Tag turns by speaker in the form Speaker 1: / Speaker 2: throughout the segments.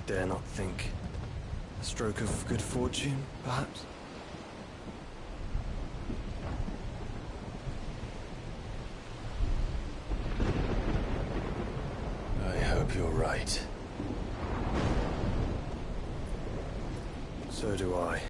Speaker 1: dare not think. A stroke of good fortune, perhaps?
Speaker 2: I hope you're right.
Speaker 1: So do I.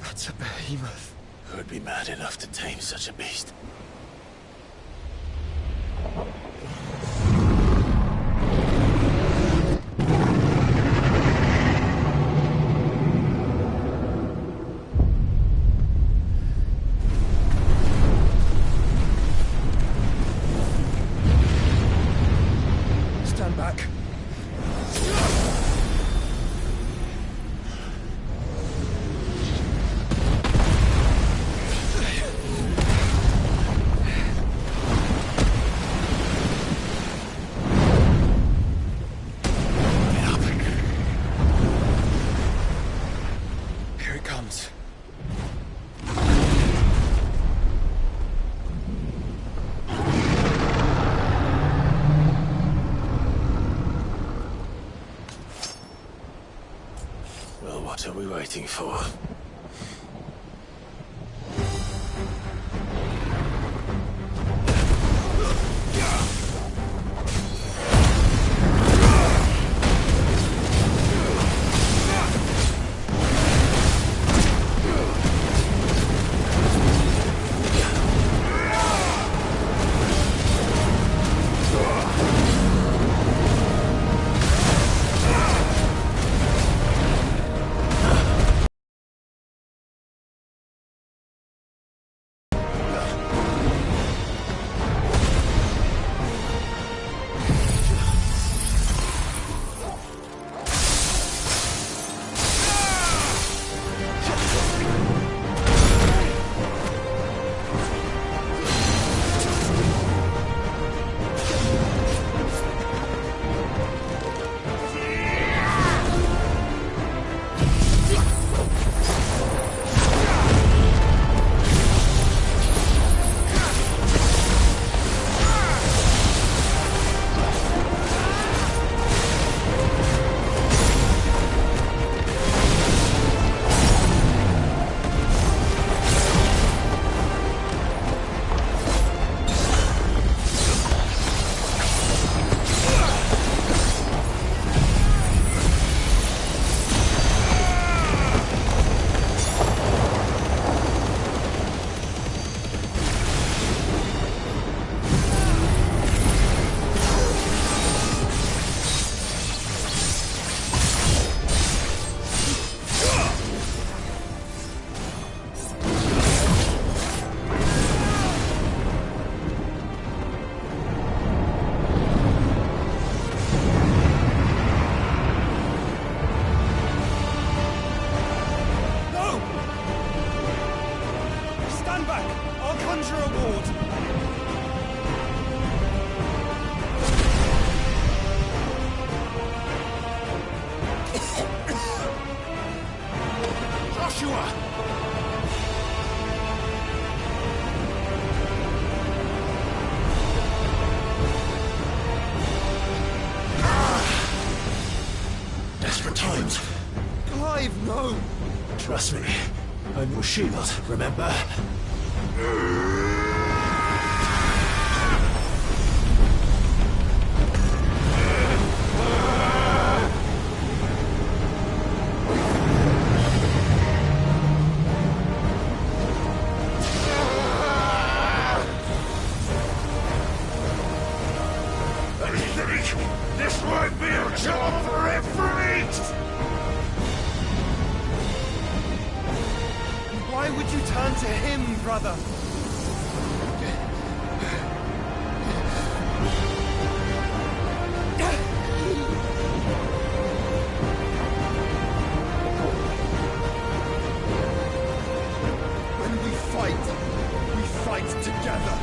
Speaker 1: That's a behemoth.
Speaker 2: Who would be mad enough to tame such a beast?
Speaker 1: Stand back. Here it comes.
Speaker 2: Well, what are we waiting for? Joshua! Desperate times.
Speaker 1: Clive, no!
Speaker 2: Trust me. I'm your shield, remember?
Speaker 3: This might be a job for Ifrit!
Speaker 1: Why would you turn to him, brother? When we fight together.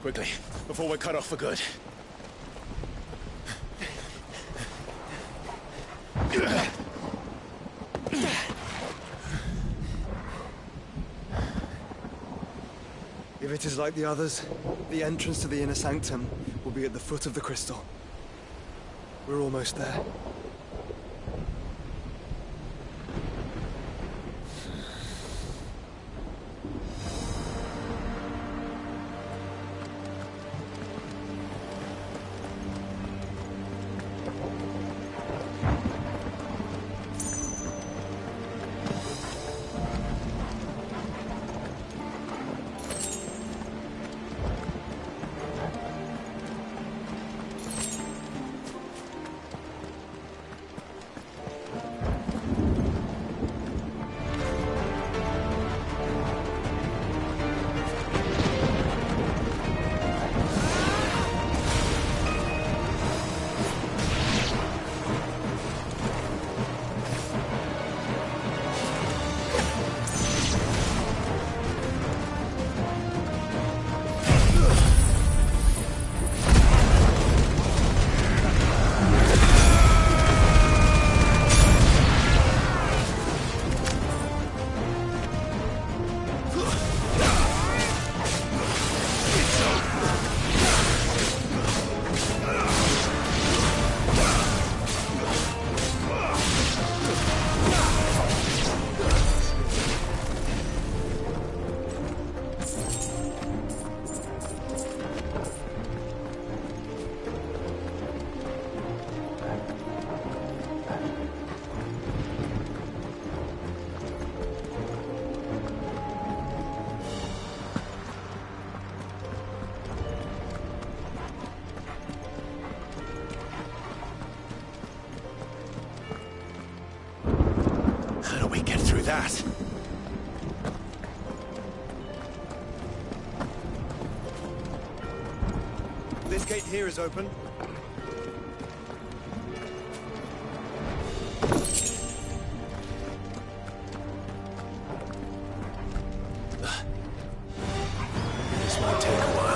Speaker 2: Quickly, before we're cut off for good.
Speaker 1: If it is like the others, the entrance to the inner sanctum will be at the foot of the crystal. We're almost there.
Speaker 2: That.
Speaker 1: This gate here is open.
Speaker 2: This might take a while.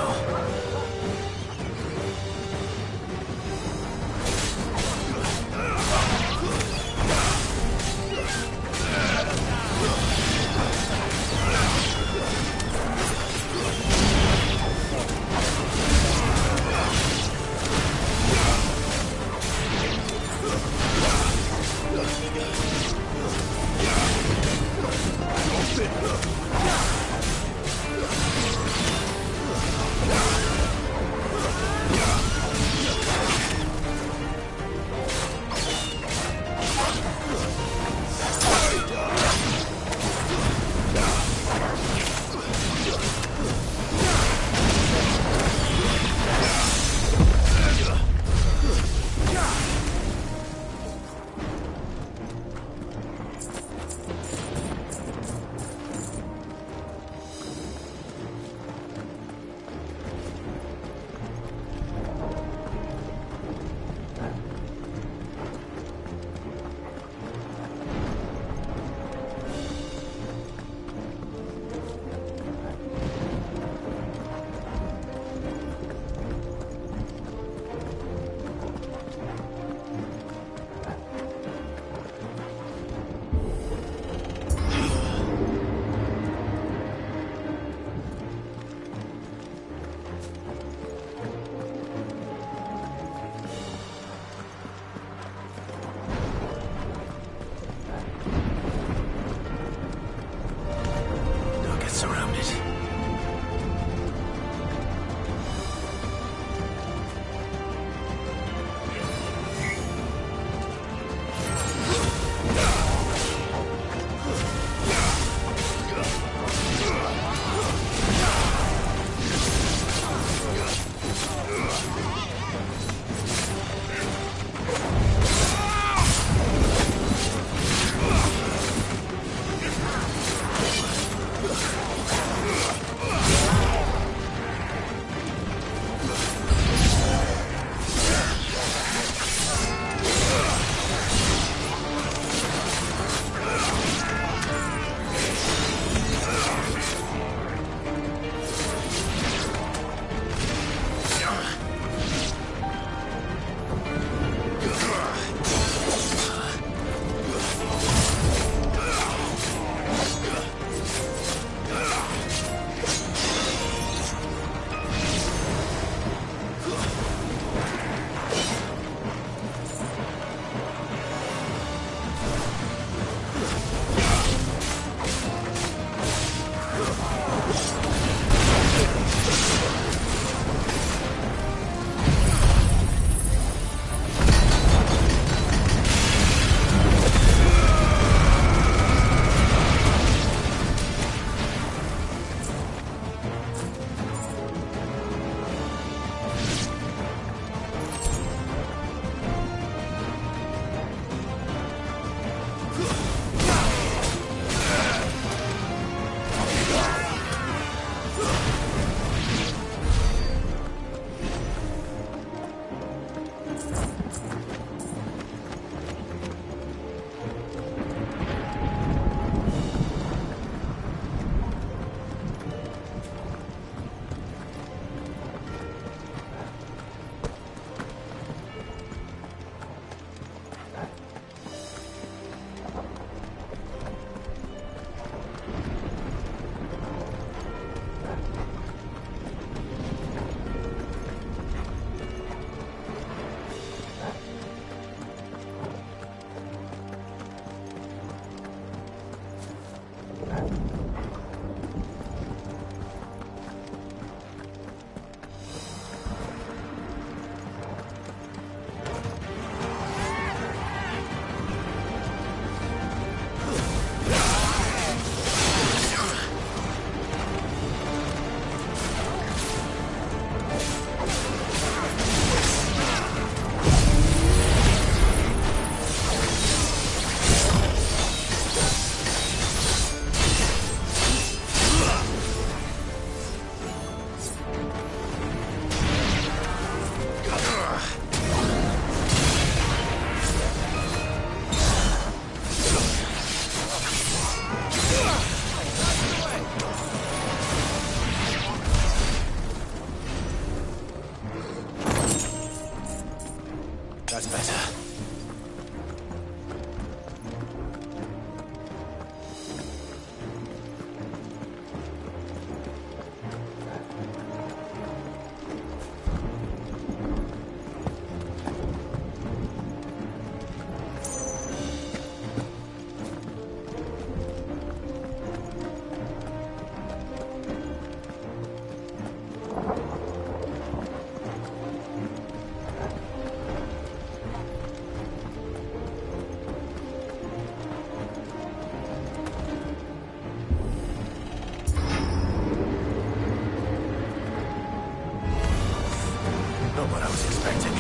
Speaker 2: I was expecting.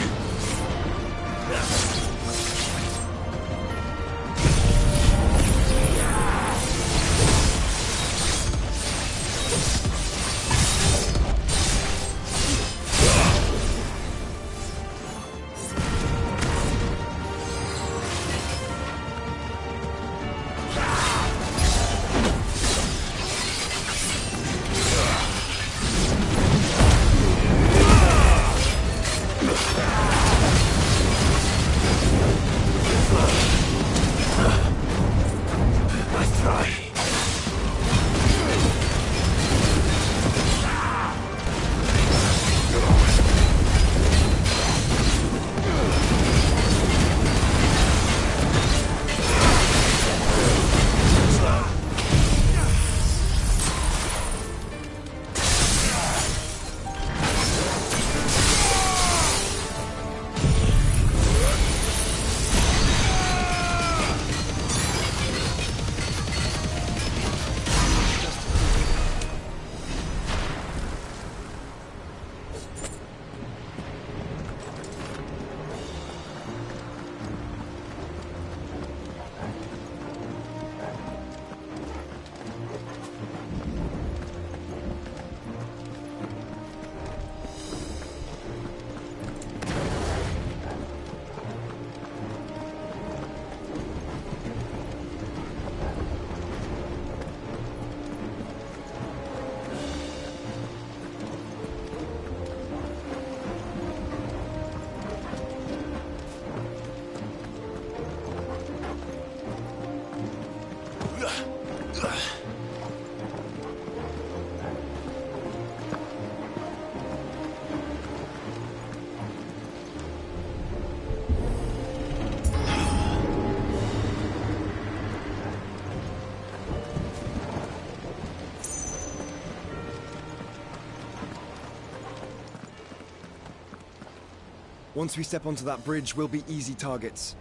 Speaker 1: Once we step onto that bridge, we'll be easy targets.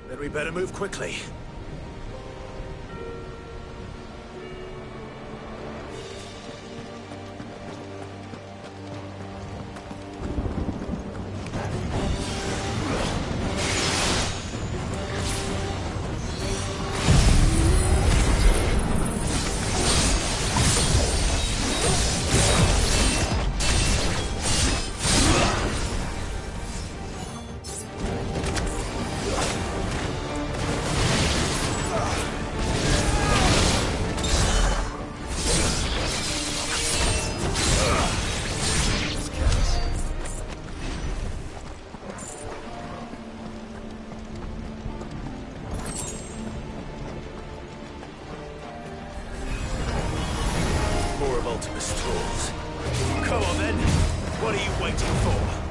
Speaker 2: Then we better move quickly. Come on then, what are you waiting for?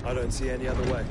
Speaker 1: I don't see any other way.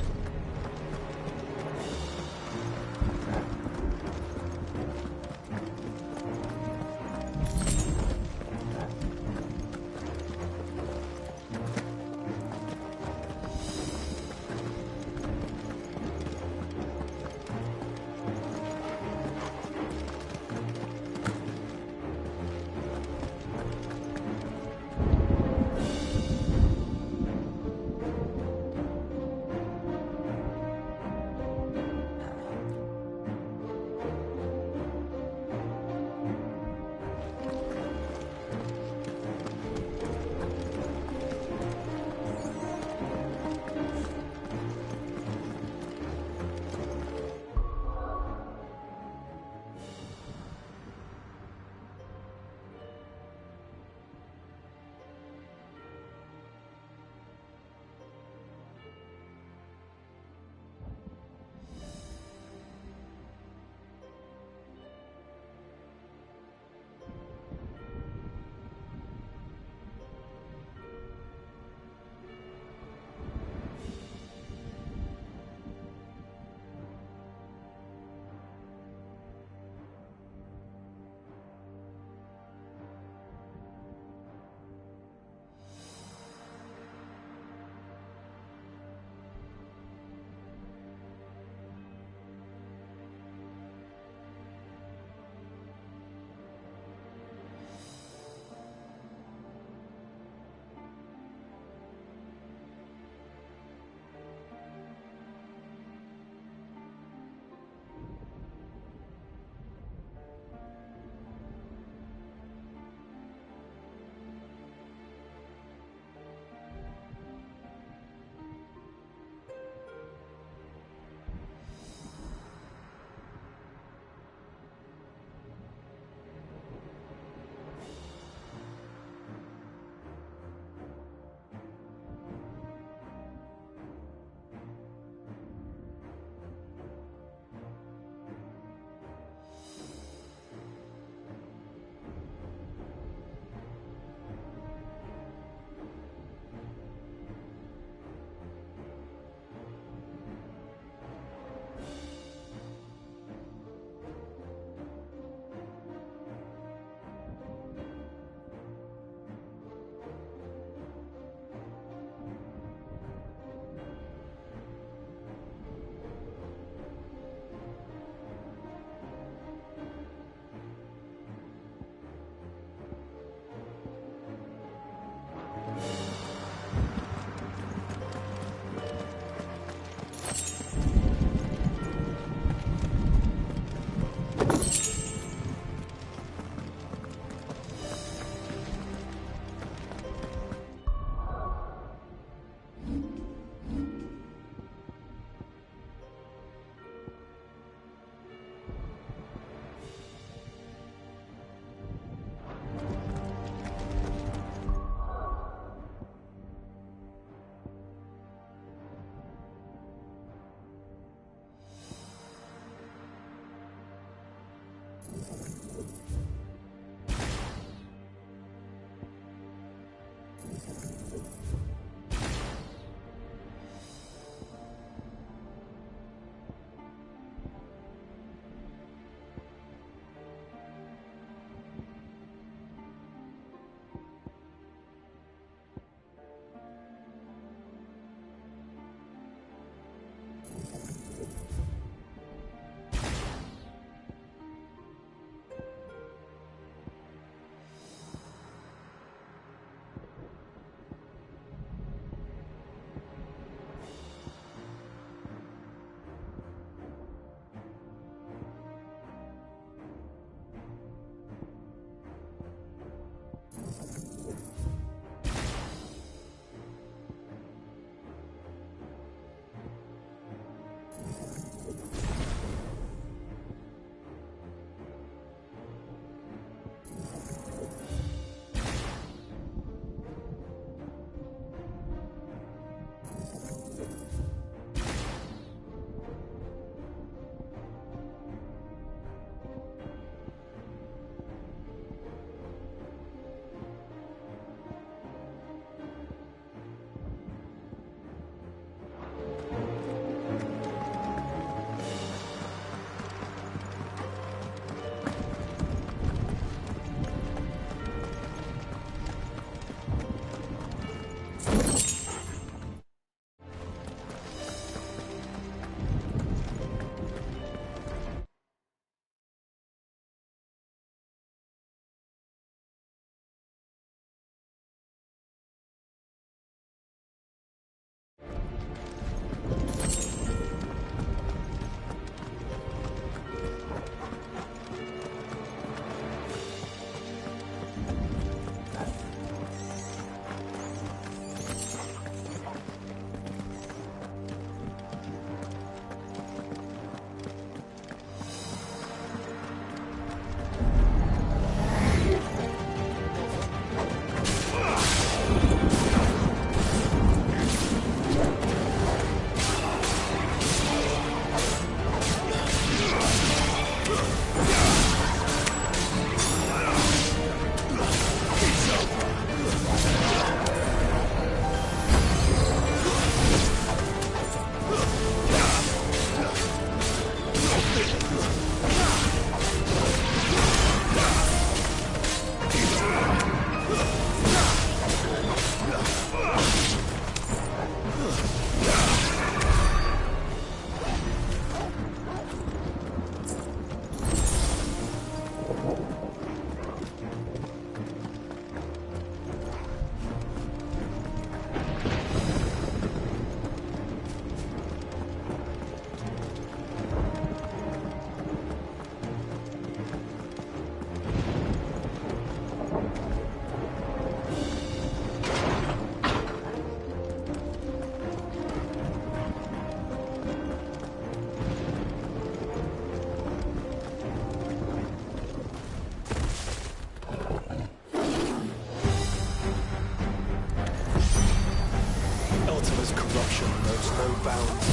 Speaker 1: corruption knows no bounds.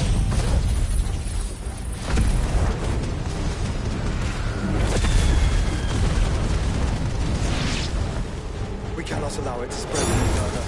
Speaker 1: We cannot allow it to spread any further.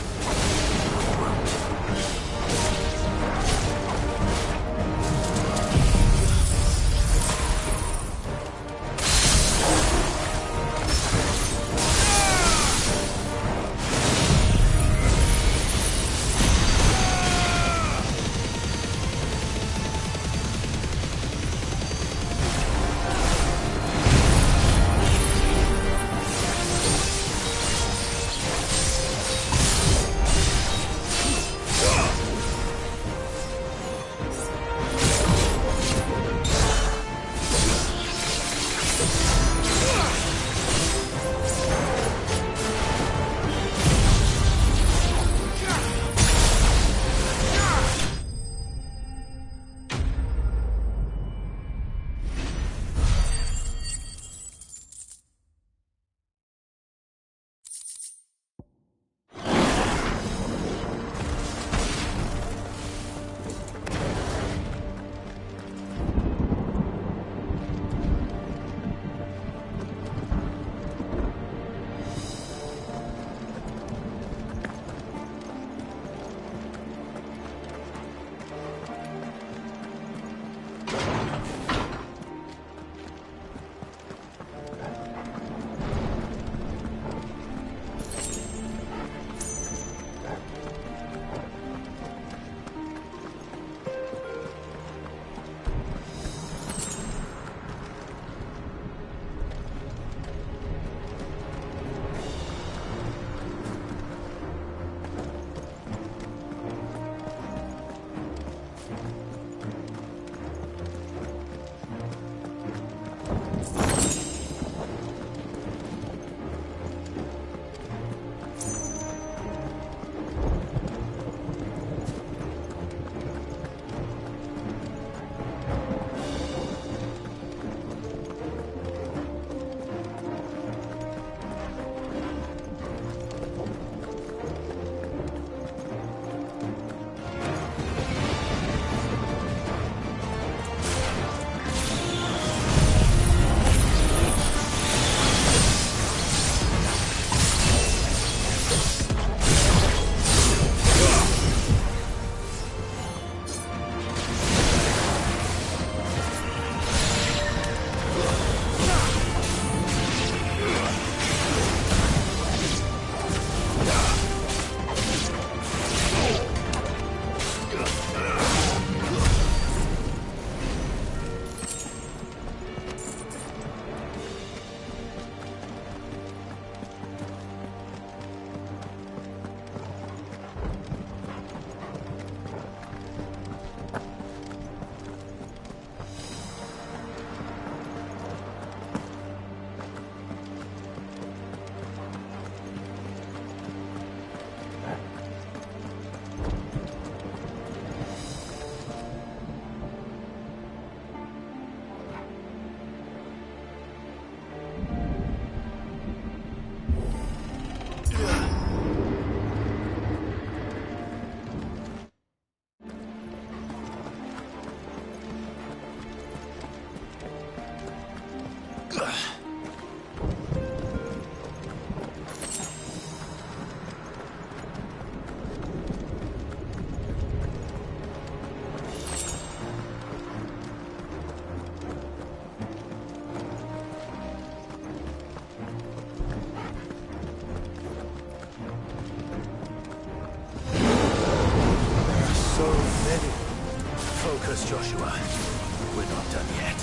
Speaker 2: Focus, Joshua. We're not done yet.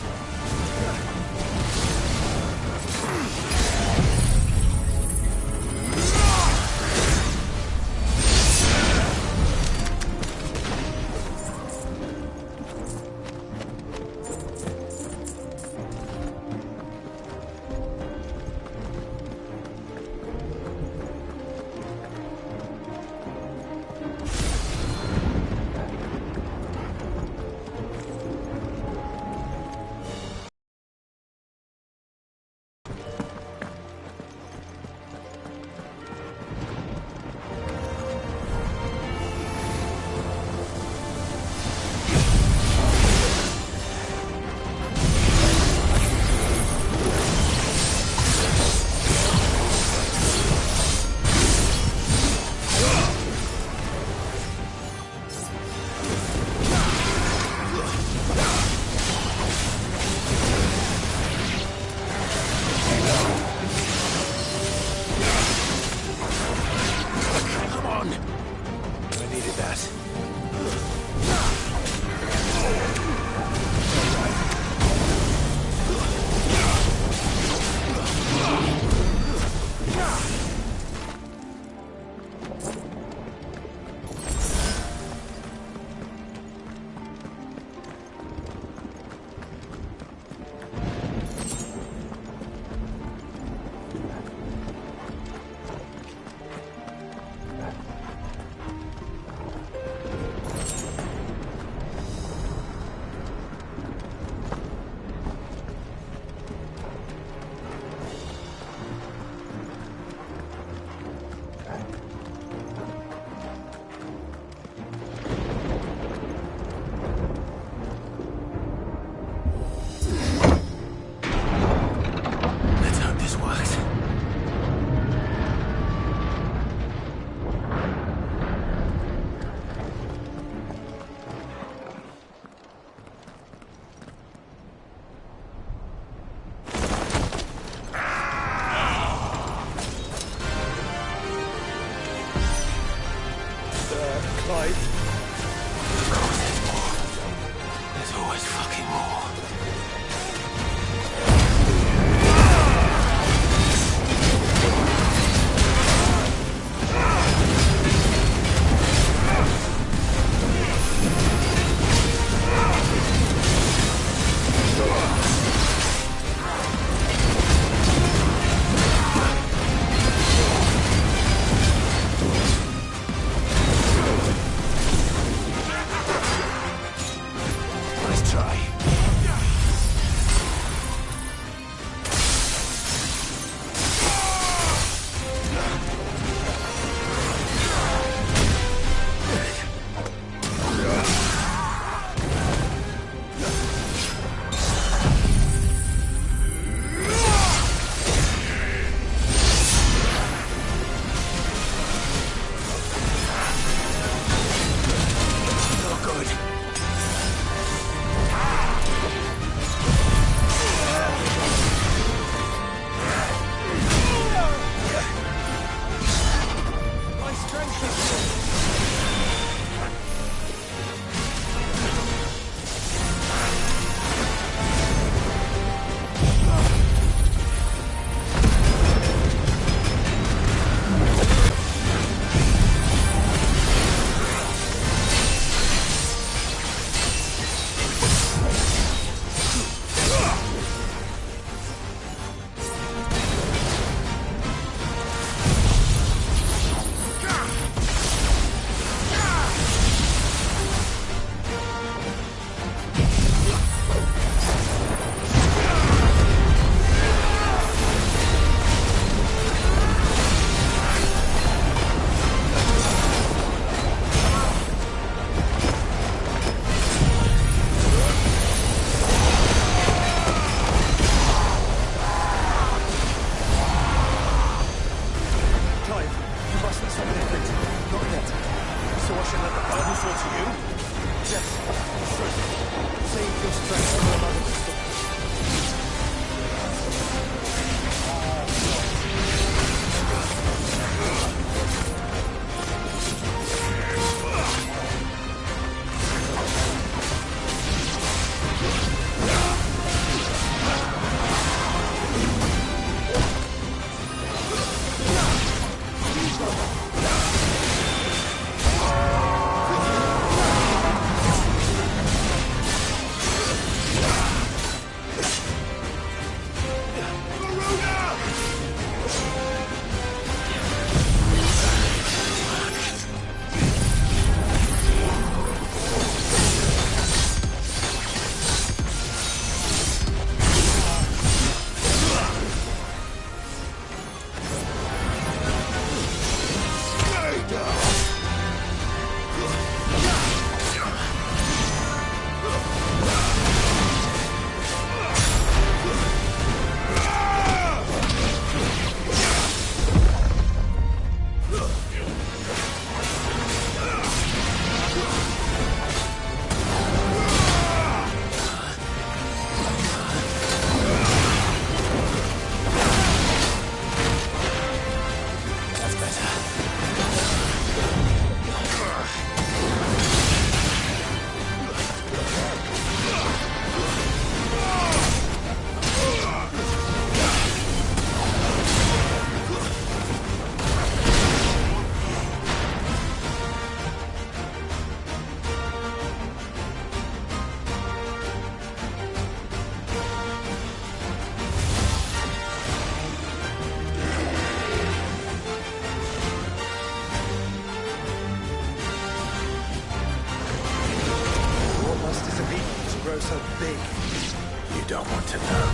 Speaker 2: you don't want to know.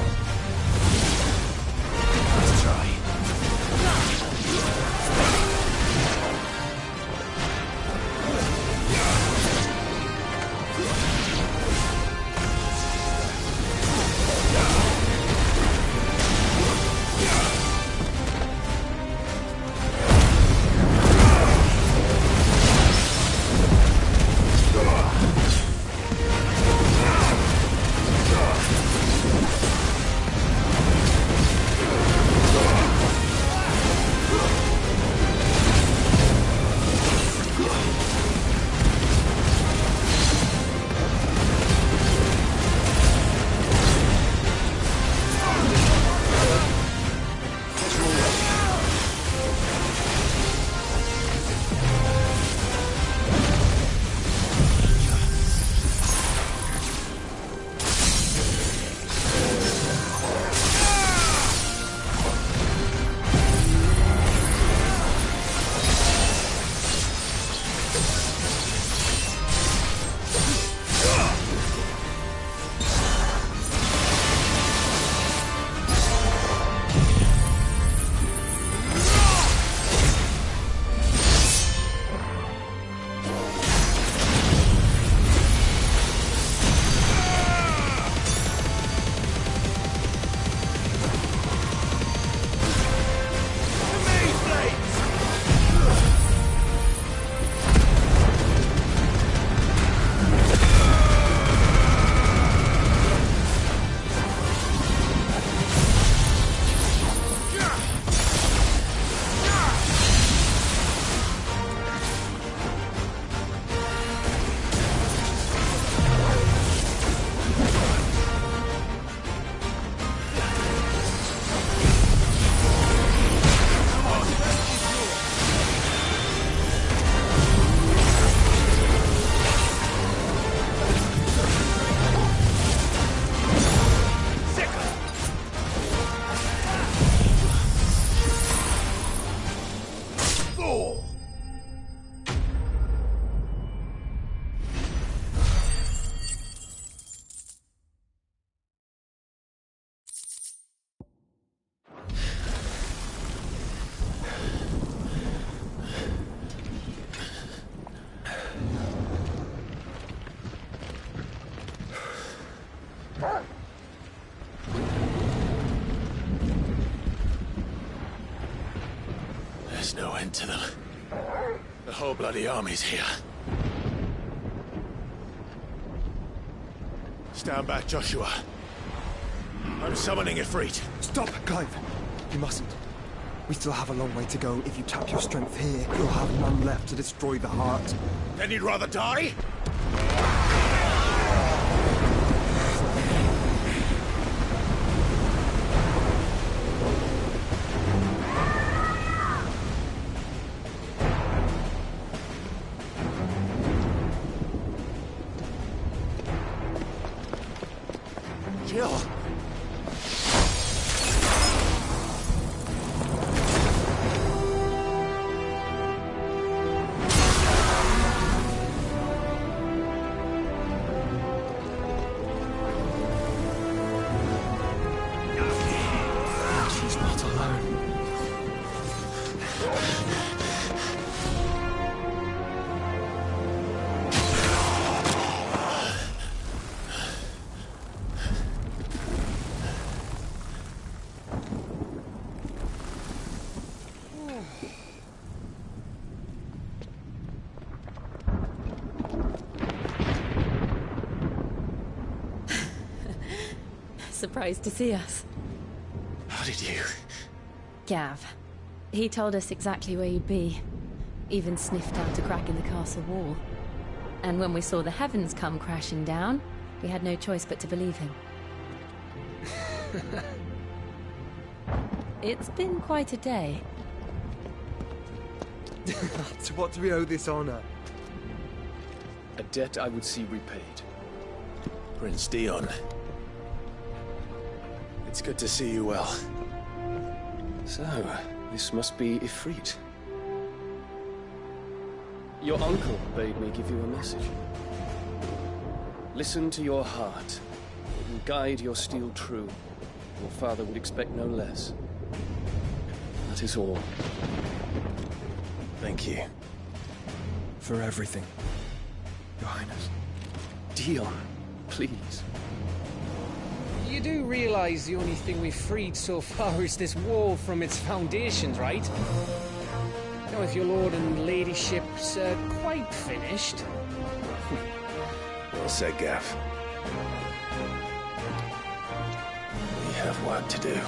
Speaker 2: Let's try. There's no end to them. The whole bloody army's here. Stand back, Joshua. I'm summoning Ifrit.
Speaker 1: Stop, Clive! You mustn't. We still have a long way to go. If you tap your strength here, you'll have none left to destroy the heart.
Speaker 2: Then you'd rather die? Jill!
Speaker 1: She's not alone.
Speaker 4: Surprised to see us.
Speaker 2: How did you?
Speaker 4: Gav. He told us exactly where you'd be. Even sniffed out a crack in the castle wall. And when we saw the heavens come crashing down, we had no choice but to believe him. It's been quite a day.
Speaker 1: To what do we owe this honor?
Speaker 5: A debt I would see repaid.
Speaker 2: Prince Dion. It's good to see you well.
Speaker 5: So, this must be Ifrit. Your uncle bade me give you a message. Listen to your heart. and guide your steel true. Your father would expect no less. That is all.
Speaker 2: Thank you.
Speaker 1: For everything, Your Highness.
Speaker 5: Deal, please.
Speaker 6: You do realize the only thing we've freed so far is this wall from its foundations, right? Now, if your lord and ladyship's quite finished...
Speaker 2: Well said, Gav. We have work to do.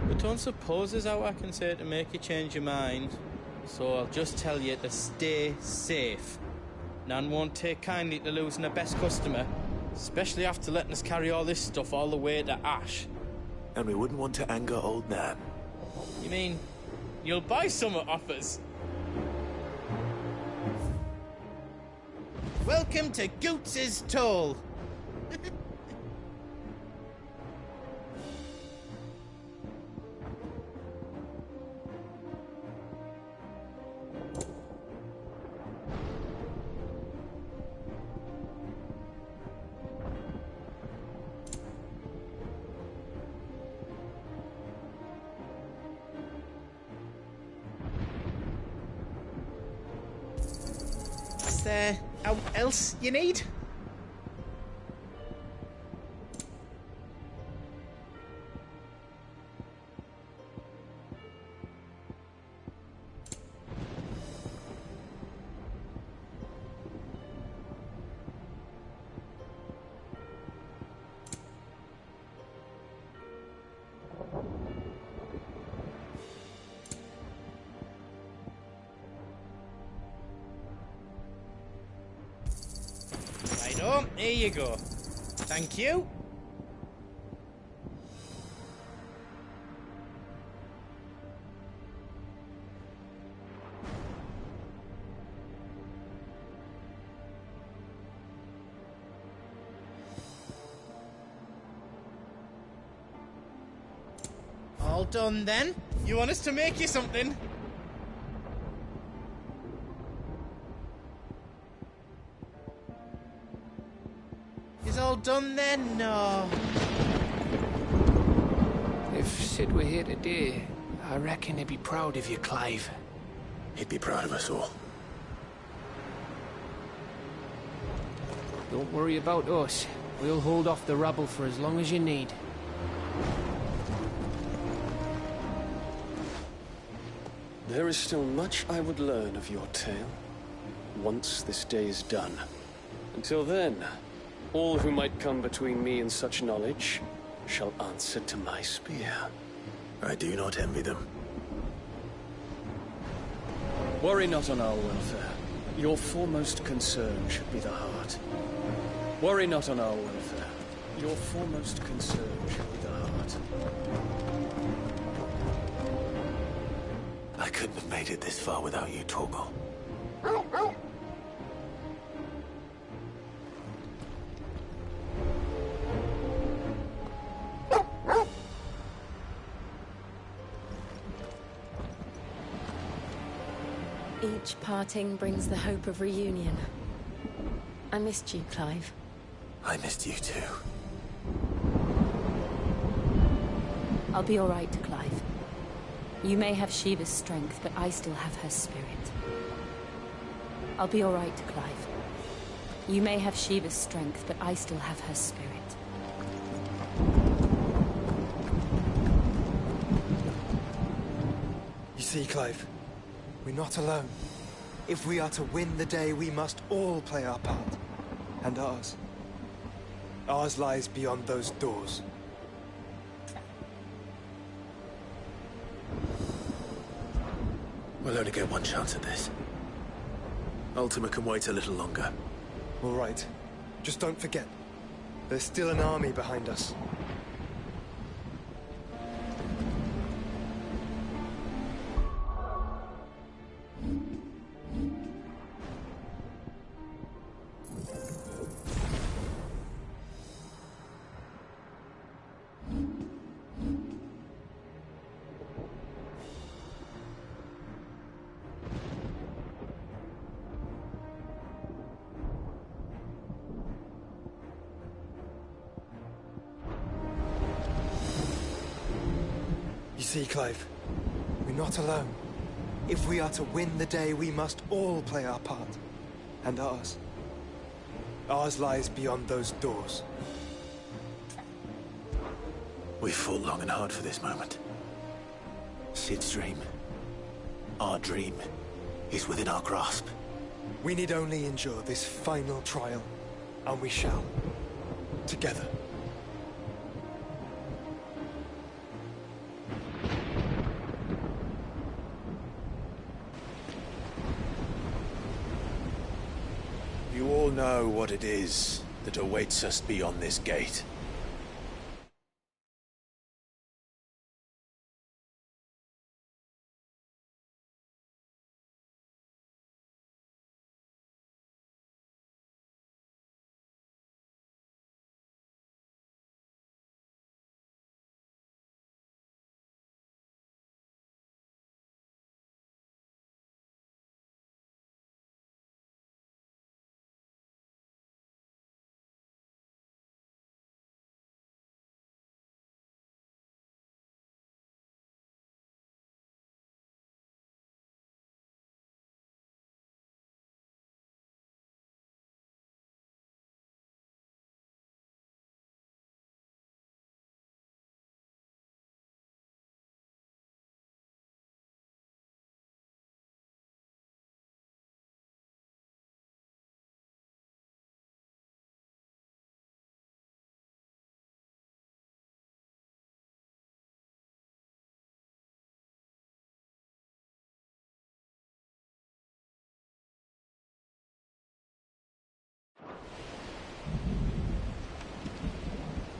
Speaker 7: I don't suppose there's out I can say to make you change your mind. So I'll just tell you to stay safe. Nan won't take kindly to losing her best customer, especially after letting us carry all this stuff all the way to Ash.
Speaker 2: And we wouldn't want to anger old Nan.
Speaker 7: You mean, you'll buy some off us? Welcome to Goots's Toll. Is there out else you need? Righto, here you go. Thank you. All done then? You want us to make you something? Is all done then? No.
Speaker 6: If Sid were here today, I reckon he'd be proud of you, Clive.
Speaker 2: He'd be proud of us all.
Speaker 6: Don't worry about us. We'll hold off the rabble for as long as you need.
Speaker 5: There is still much I would learn of your tale, once this day is done. Until then, all who might come between me and such knowledge shall answer to my spear.
Speaker 2: I do not envy them.
Speaker 5: Worry not on our welfare. Your foremost concern should be the heart. Worry not on our welfare. Your foremost concern should be the heart.
Speaker 2: I couldn't have made it this far without you, Torgal.
Speaker 4: Each parting brings the hope of reunion. I missed you, Clive.
Speaker 2: I missed you too.
Speaker 4: I'll be all right, Clive. You may have Shiva's strength, but I still have her spirit. I'll be all right, Clive. You may have Shiva's strength, but I still have her spirit.
Speaker 1: You see, Clive, we're not alone. If we are to win the day, we must all play our part. And ours. Ours lies beyond those doors.
Speaker 2: We'll only get one chance at this. Ultima can wait a little longer.
Speaker 1: All right. Just don't forget, there's still an army behind us. You see, Clive, we're not alone. If we are to win the day, we must all play our part. And ours. Ours lies beyond those doors.
Speaker 2: We've fought long and hard for this moment. Sid's dream, our dream, is within our grasp.
Speaker 1: We need only endure this final trial, and we shall. Together.
Speaker 2: You all know what it is that awaits us beyond this gate.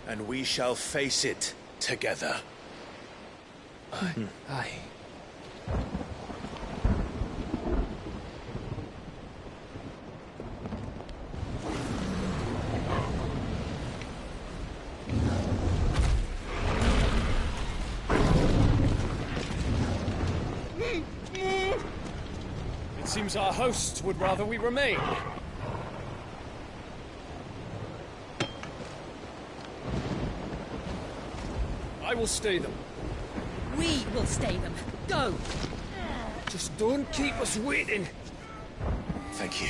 Speaker 2: And we shall face it together.
Speaker 6: Aye. It seems our hosts would rather we remain. I will stay them.
Speaker 8: We will stay them. Go!
Speaker 6: Just don't keep us waiting.
Speaker 2: Thank you.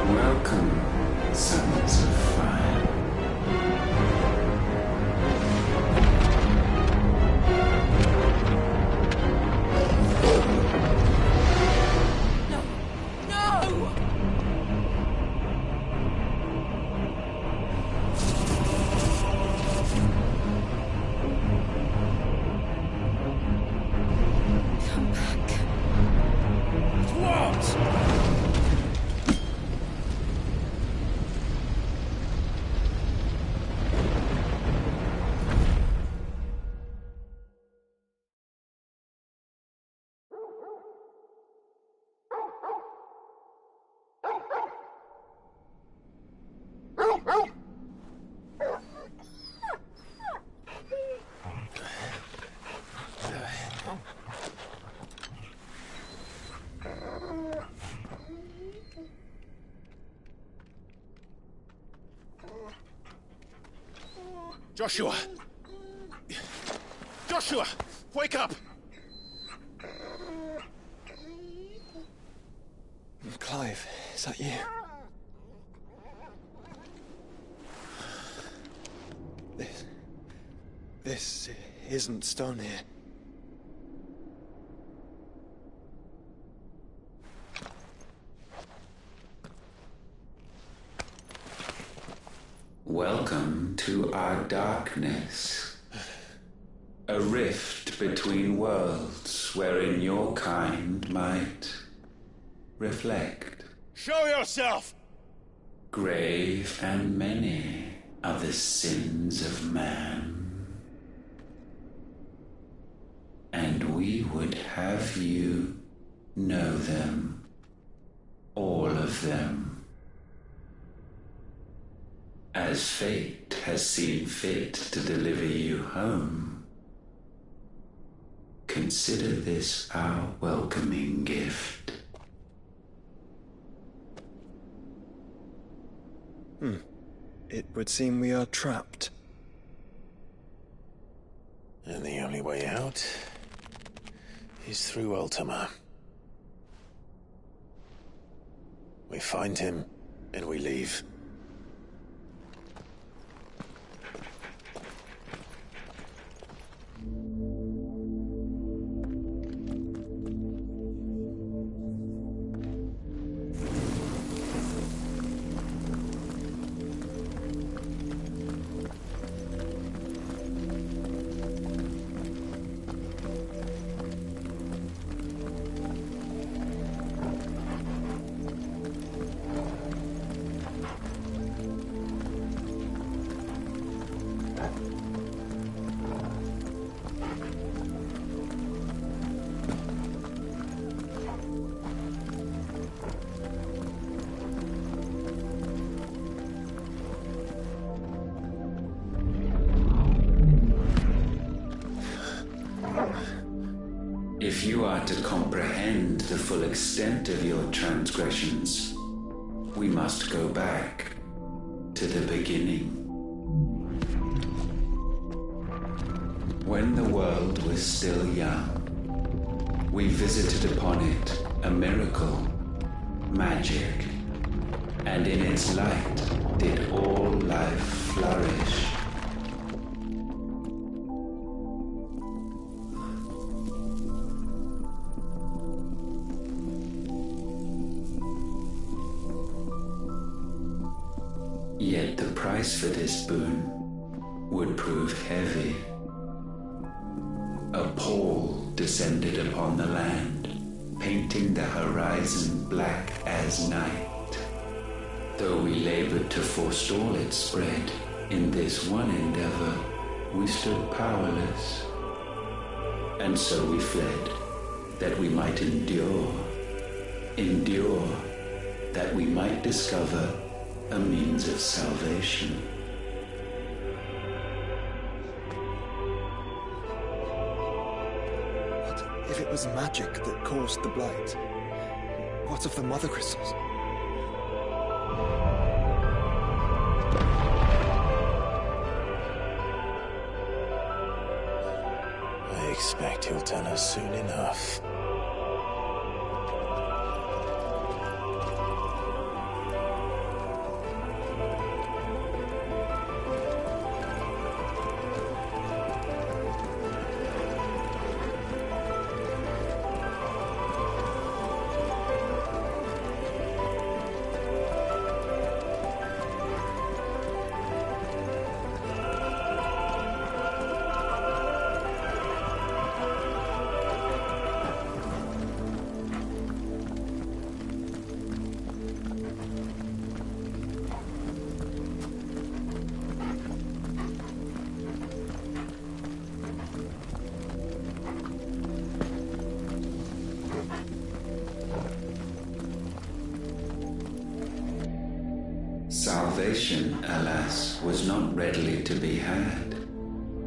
Speaker 3: Welcome, sons of fire.
Speaker 8: No!
Speaker 4: Come back.
Speaker 6: What?
Speaker 2: Joshua! Joshua! Wake up!
Speaker 1: Clive, is that you? This isn't stone here.
Speaker 3: Welcome to our darkness. A rift between worlds wherein your kind might reflect.
Speaker 2: Show yourself!
Speaker 3: Grave and many are the sins of man. And we would have you know them, all of them. As fate has seen fit to deliver you home, consider this our welcoming gift.
Speaker 1: It would seem we are trapped.
Speaker 2: And the only way out is through Ultima. We find him, and we leave.
Speaker 3: If you are to comprehend the full extent of your transgressions, we must go back to the beginning. When the world was still young, we visited upon it a miracle, magic, and in its light did all life flourish. Yet the price for this boon would prove heavy. A pall descended upon the land, painting the horizon black as night. Though we labored to forestall its spread, in this one endeavor we stood powerless. And so we fled, that we might endure, that we might discover a means of salvation.
Speaker 1: What if it was magic that caused the blight? What of the mother crystals?
Speaker 2: I expect he'll tell us soon enough.
Speaker 3: Salvation, alas, was not readily to be had.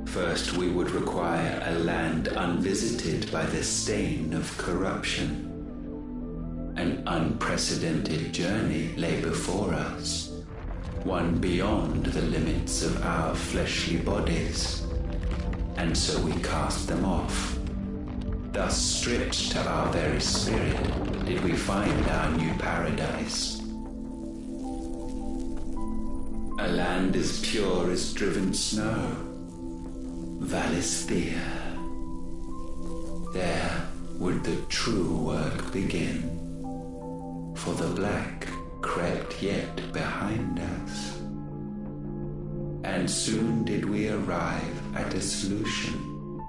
Speaker 3: First, we would require a land unvisited by the stain of corruption. An unprecedented journey lay before us, one beyond the limits of our fleshly bodies. And so we cast them off. Thus, stripped to our very spirit, did we find our new paradise. A land as pure as driven snow, Valisthea. There would the true work begin, for the black crept yet behind us. And soon did we arrive at a solution,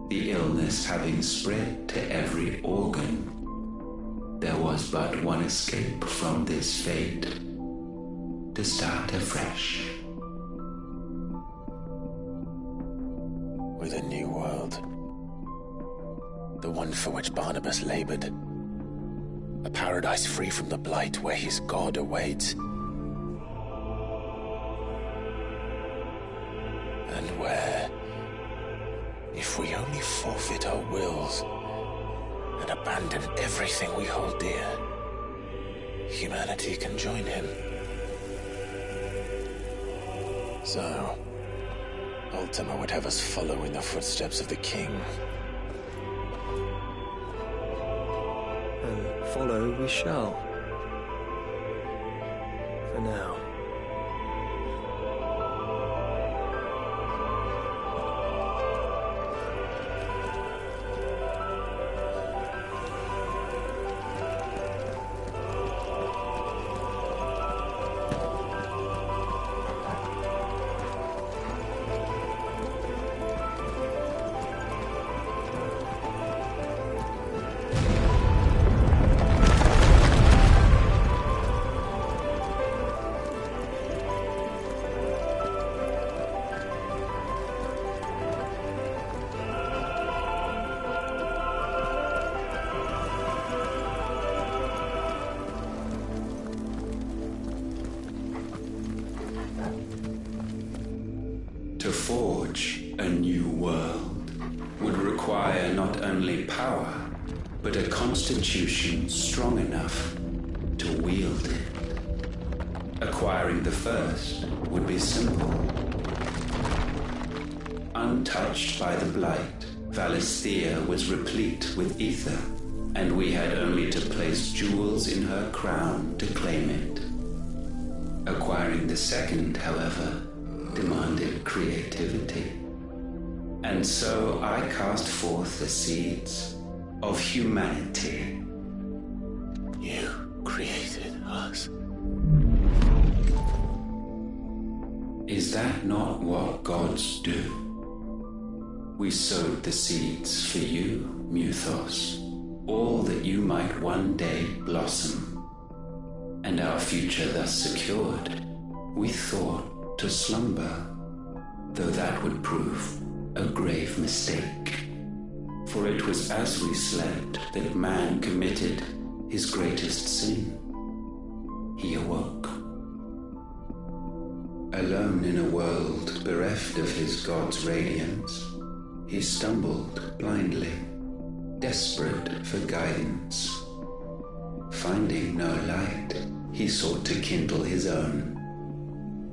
Speaker 3: the illness having spread to every organ. There was but one escape from this fate, to start afresh.
Speaker 2: With a new world. The one for which Barnabas labored. A paradise free from the blight where his God awaits. And where, if we only forfeit our wills and abandon everything we hold dear, humanity can join him. So, Ultima would have us follow in the footsteps of the king.
Speaker 1: And follow we shall. For now.
Speaker 3: To forge a new world would require not only power, but a constitution strong enough to wield it. Acquiring the first would be simple. Untouched by the blight, Valisthea was replete with ether, and we had only to place jewels in her crown to claim it. Acquiring the second, however, demanded creativity. And so I cast forth the seeds of humanity.
Speaker 2: You created us.
Speaker 3: Is that not what gods do? We sowed the seeds for you, Muthos, all that you might one day blossom. And our future thus secured, we thought to slumber, though that would prove a grave mistake. For it was as we slept that man committed his greatest sin. He awoke. Alone in a world bereft of his God's radiance, he stumbled blindly, desperate for guidance. Finding no light, he sought to kindle his own.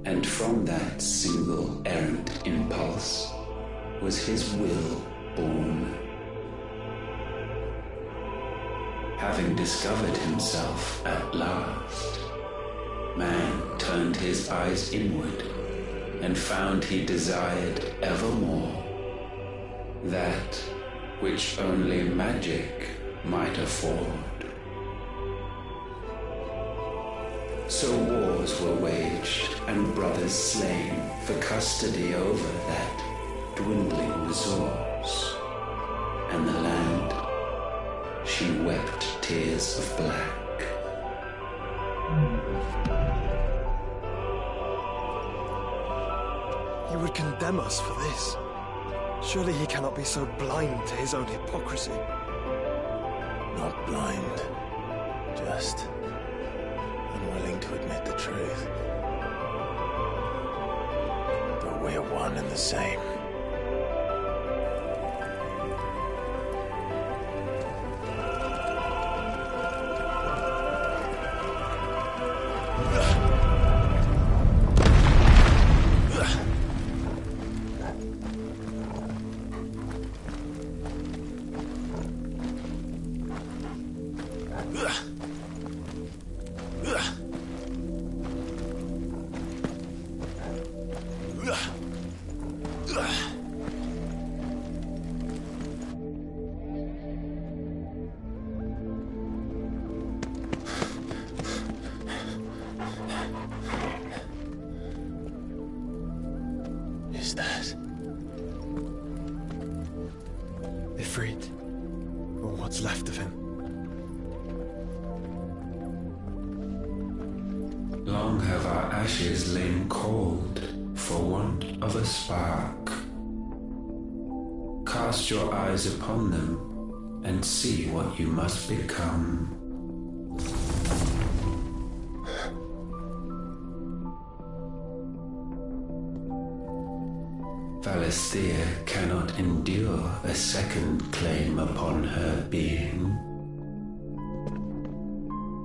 Speaker 3: And from that single errant impulse was his will born. Having discovered himself at last, man turned his eyes inward and found he desired evermore that which only magic might afford. So wars were waged and brothers slain for custody over that dwindling resource. And the land, she wept tears of black.
Speaker 1: He would condemn us for this. Surely he cannot be so blind to his own hypocrisy.
Speaker 2: Not blind, just unwilling to admit the truth. But we're one and the same. is that?
Speaker 1: Ifrit. Or what's left of him.
Speaker 3: Long have our ashes lain cold for want of a spark. Cast your eyes upon them and see what you must become. Valisthea cannot endure a second claim upon her being.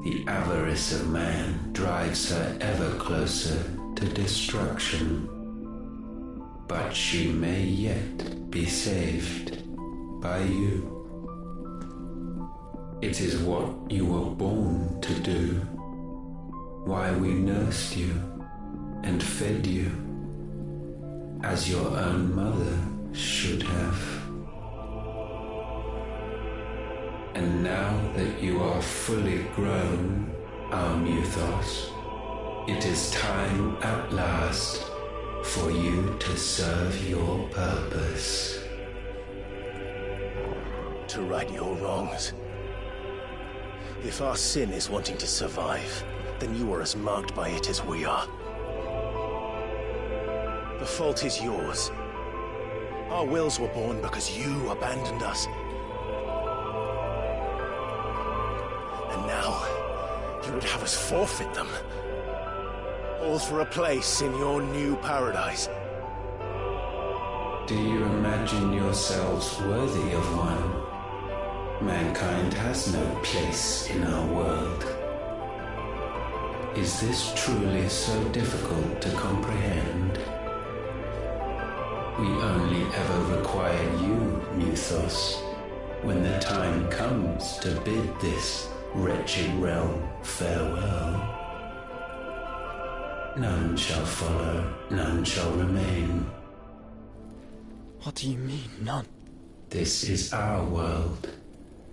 Speaker 3: The avarice of man drives her ever closer to destruction. But she may yet be saved by you. It is what you were born to do, why we nursed you and fed you, as your own mother should have. And now that you are fully grown, our Muthos, it is time at last for you to serve your purpose.
Speaker 2: To right your wrongs. If our sin is wanting to survive, then you are as marked by it as we are. The fault is yours. Our wills were born because you abandoned us. And now, you would have us forfeit them. All for a place in your new paradise.
Speaker 3: Do you imagine yourselves worthy of one? Mankind has no place in our world. Is this truly so difficult to comprehend? We only ever require you, Muthos, when the time comes to bid this wretched realm farewell. None shall follow, none shall remain.
Speaker 1: What do you mean, none?
Speaker 3: This is our world.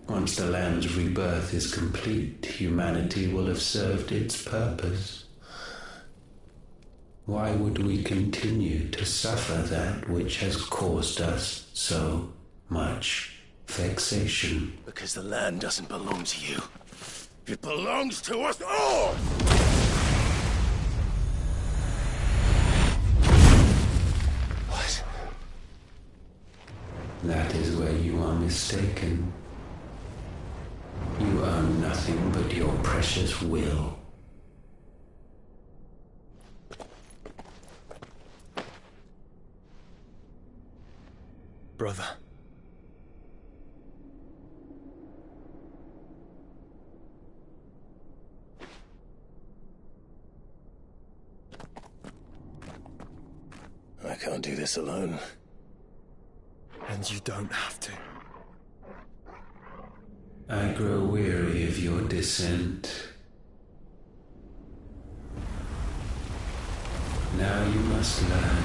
Speaker 3: Once the land's rebirth is complete, humanity will have served its purpose. Why would we continue to suffer that which has caused us so much vexation?
Speaker 2: Because the land doesn't belong to you. It belongs to us all! What?
Speaker 3: That is where you are mistaken. You own nothing but your precious will.
Speaker 1: Brother.
Speaker 2: I can't do this alone.
Speaker 1: And you don't have to.
Speaker 3: I grow weary of your dissent. Now you must learn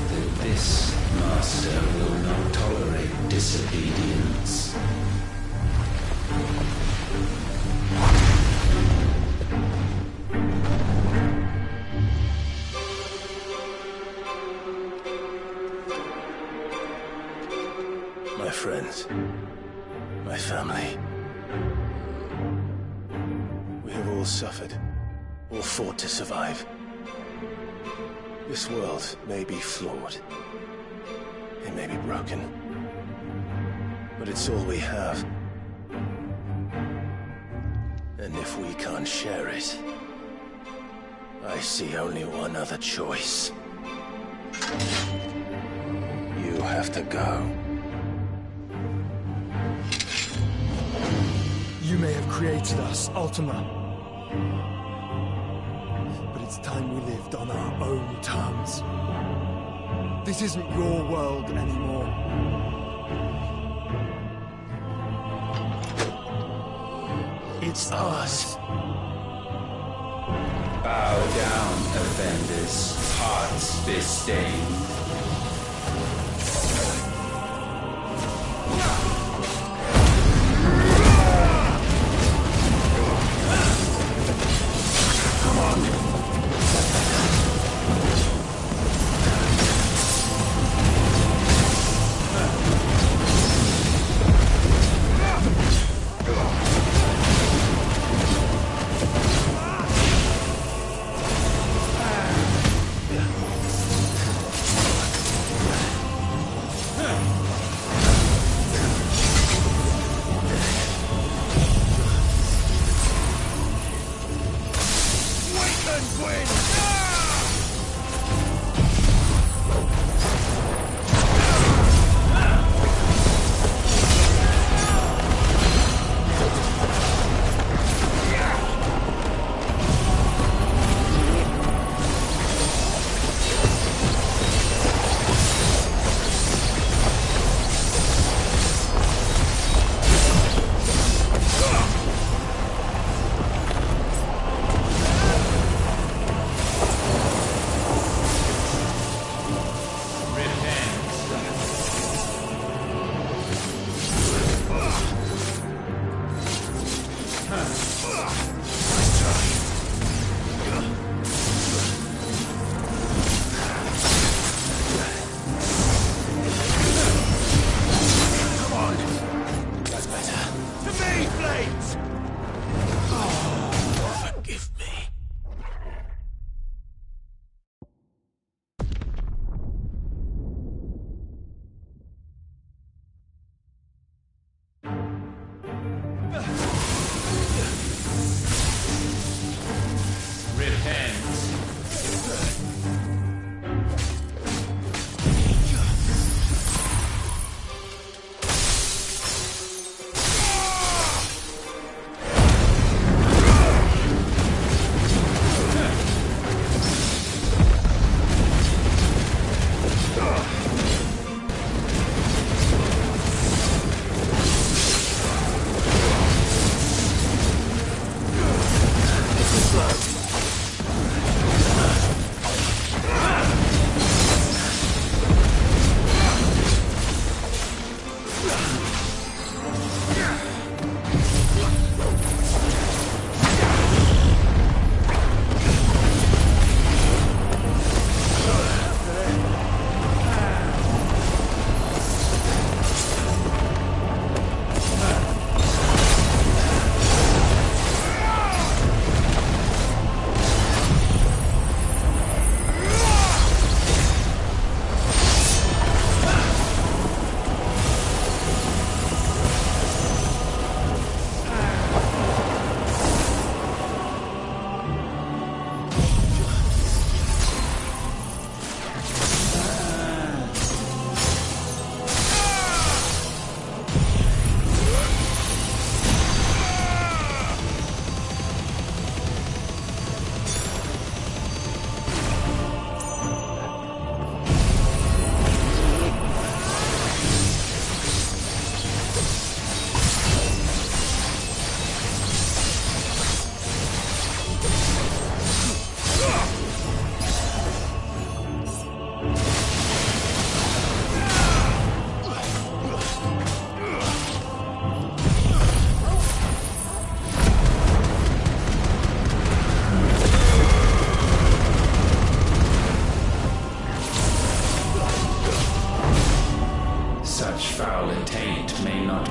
Speaker 3: that this master will not tolerate disobedience.
Speaker 2: My friends, my family, we have all suffered, all fought to survive. This world may be flawed, it may be broken, but it's all we have. And if we can't share it, I see only one other choice. You have to go.
Speaker 1: You may have created us, Ultima. But it's time we lived on our own terms. This isn't your world anymore. It's ours.
Speaker 3: Bow down, offenders, hearts disdained.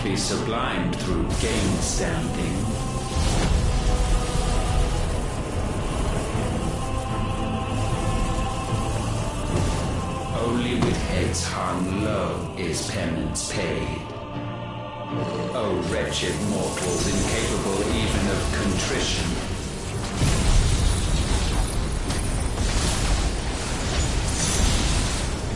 Speaker 3: be sublimed through game stamping. Only with heads hung low is penance paid. O wretched mortals, incapable even of contrition.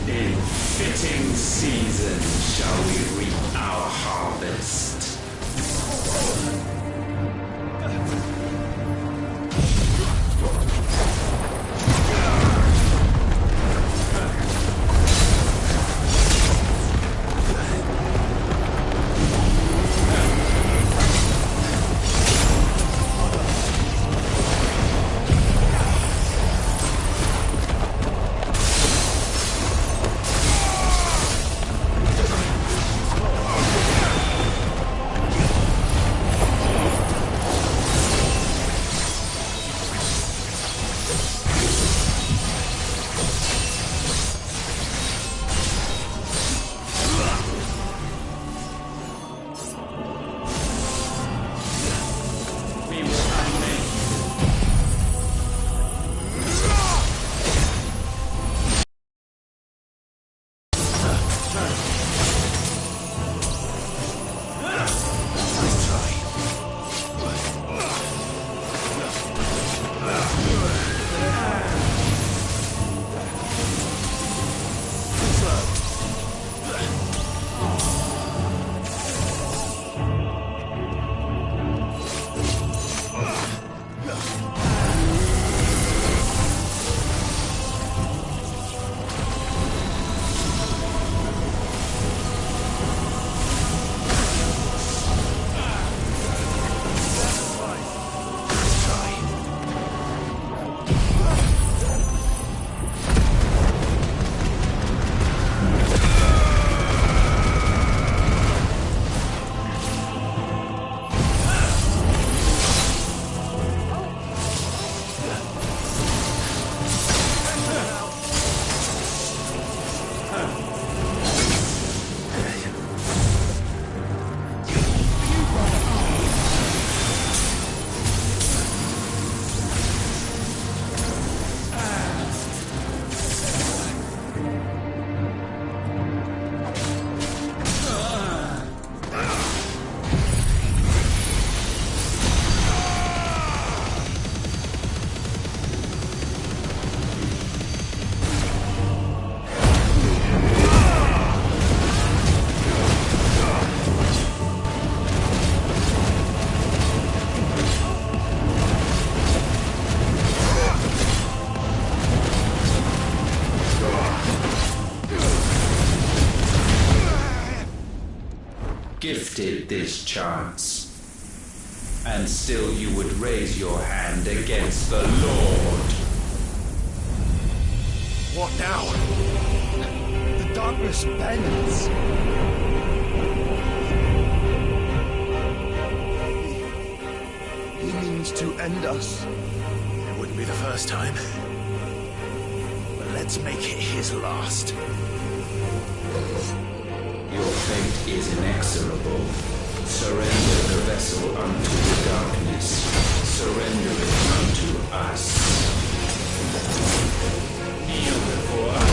Speaker 3: In fitting season shall we reap our harvest. Gifted this chance, and still you would raise your hand against the Lord.
Speaker 1: What now? The darkness bends. He means to end us.
Speaker 2: It wouldn't be the first time. But let's make it his last.
Speaker 3: Your fate is inexorable. Surrender the vessel unto the darkness. Surrender it unto us. Kneel before us.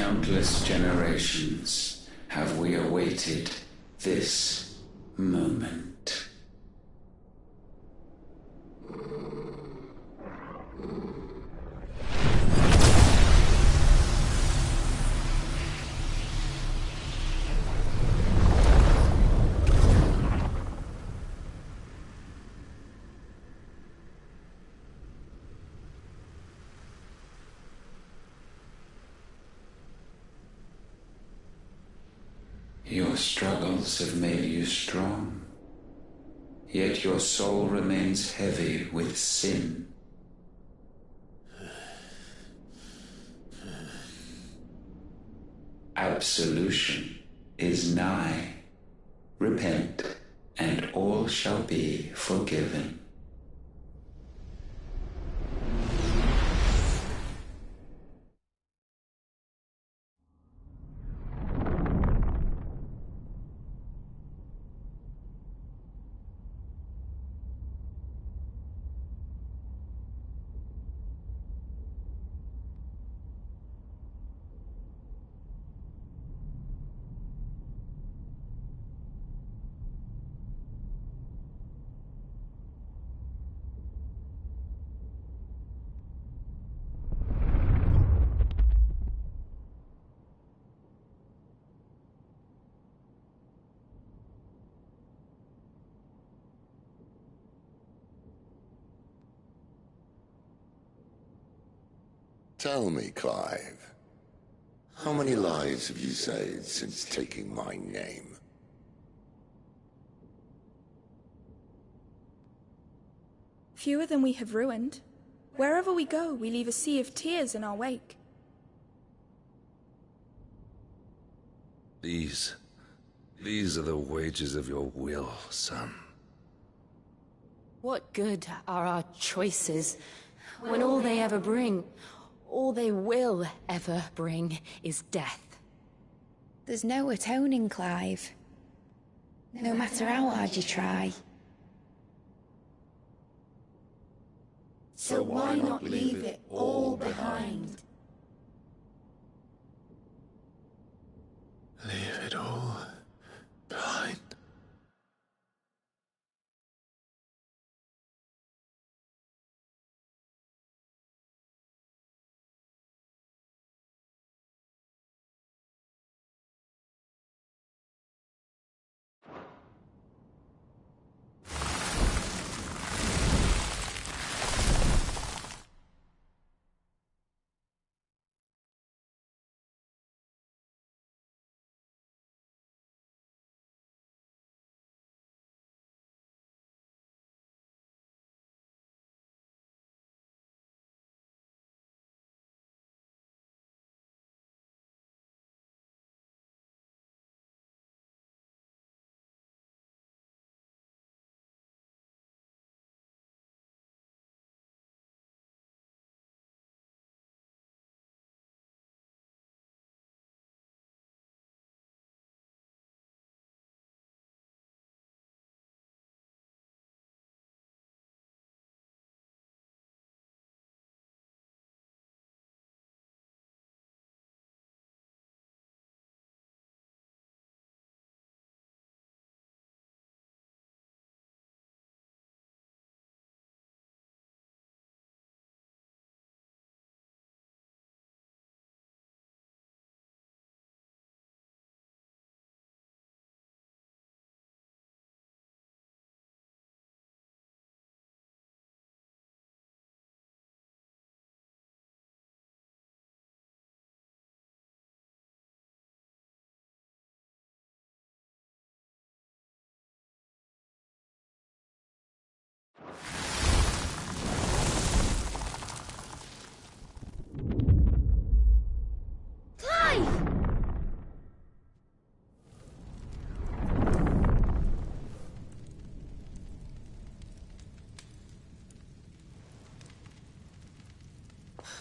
Speaker 3: countless generations have we awaited this moment. Your struggles have made you strong, yet your soul remains heavy with sin. Absolution is nigh. Repent, and all shall be forgiven.
Speaker 9: Tell me, Clive, how many lives have you saved since taking my name?
Speaker 10: Fewer than we have ruined. Wherever we go, we leave a sea of tears in our wake.
Speaker 11: These are the wages of your will, son.
Speaker 4: What good are our choices when all they ever bring, all they will ever bring, is death?
Speaker 12: There's no atoning, Clive. No matter how hard you try. So why not leave it all behind?
Speaker 2: Leave it all behind.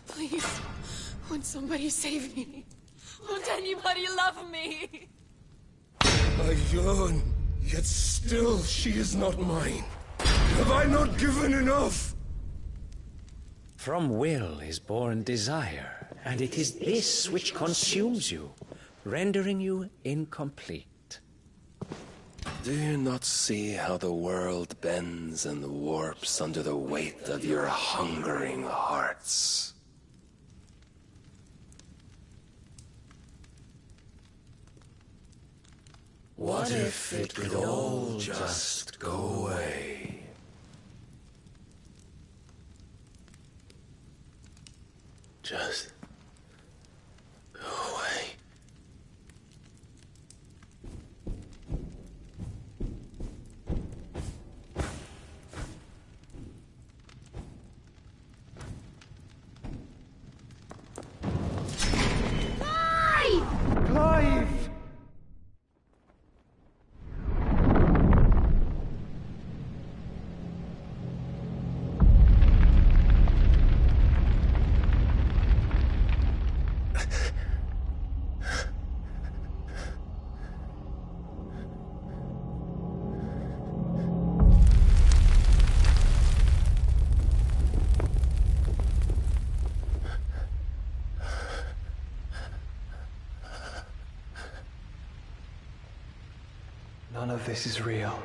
Speaker 8: Please, won't somebody save me? Won't anybody love me?
Speaker 11: I yearn, yet still she is not mine. Have I not given enough?
Speaker 2: From will is born desire,
Speaker 13: And it is this which consumes you, rendering you incomplete.
Speaker 11: Do you not see how the world bends and warps under the weight of your hungering hearts? What if it could all just go away? Just go away.
Speaker 1: Clive! None of this is real.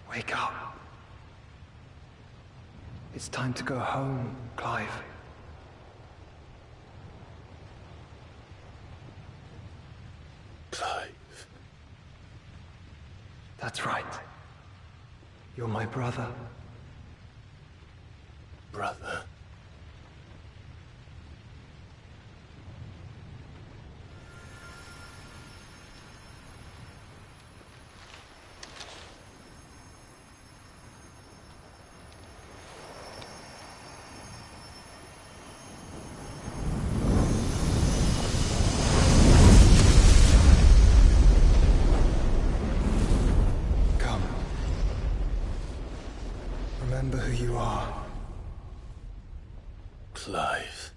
Speaker 1: Wake up. It's time to go home, Clive.
Speaker 11: Clive.
Speaker 1: That's right. You're my brother.
Speaker 11: Brother.
Speaker 1: Come. Remember who you are.
Speaker 11: Clive.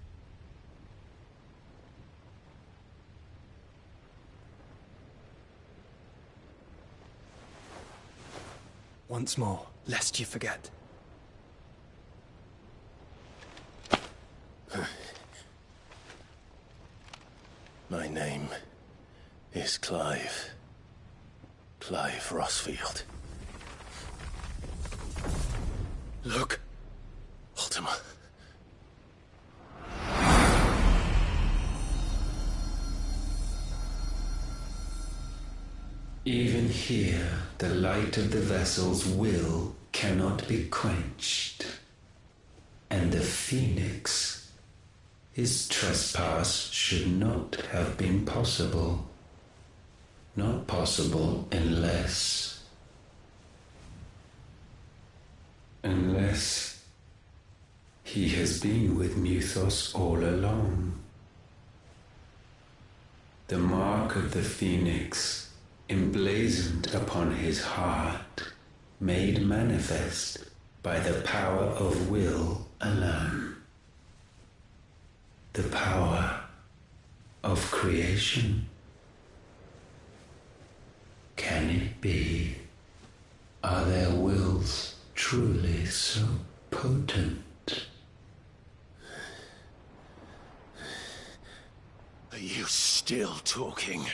Speaker 1: Once more, lest you forget.
Speaker 11: My name is Clive. Clive Rossfield. Look, Ultima.
Speaker 3: Even here, the light of the vessel's will cannot be quenched. And the Phoenix, his trespass should not have been possible. Not possible unless he has been with Muthos all along. The mark of the Phoenix, emblazoned upon his heart, made manifest by the power of will alone. The power of creation. Can it be? Are their wills truly so potent?
Speaker 11: Are you still talking?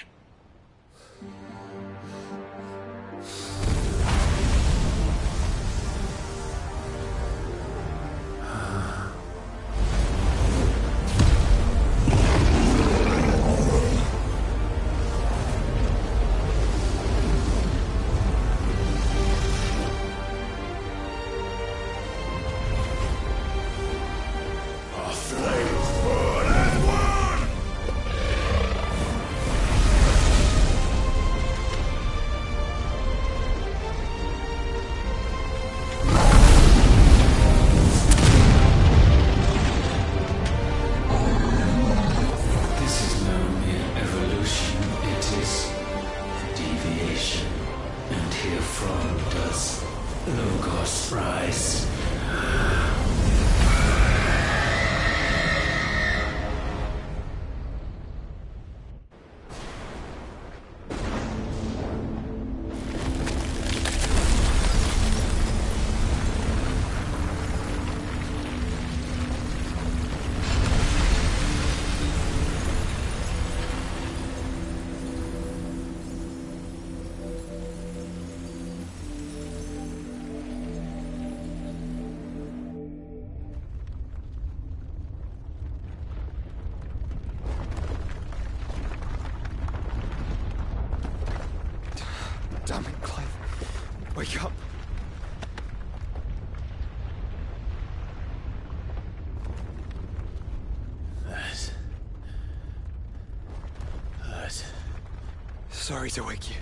Speaker 1: Sorry to wake you,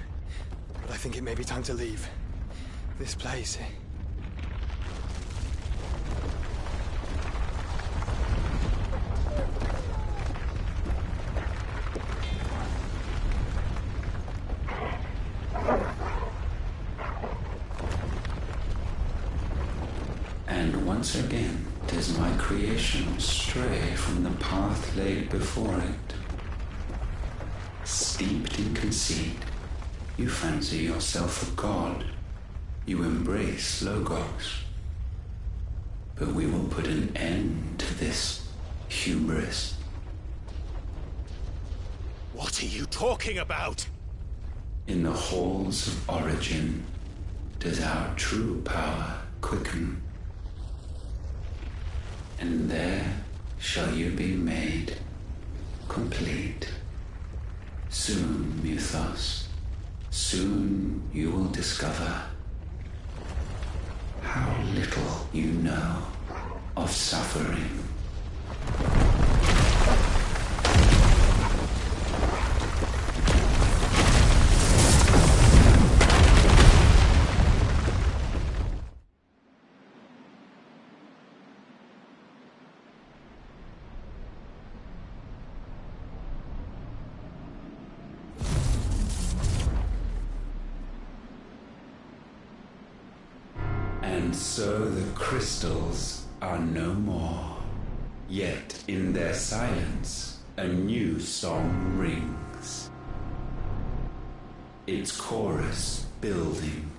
Speaker 1: but I think it may be time to leave. This place.
Speaker 3: And once again does my creation stray from the path laid before it. Steeped in conceit, you fancy yourself a god. You embrace Logos. But we will put an end to this hubris.
Speaker 14: What are you talking about?
Speaker 3: In the halls of origin does our true power quicken. And there shall you be made complete. Soon, Mythos, soon you will discover how little you know of suffering. And so the crystals are no more. Yet in their silence, a new song rings. Its chorus building,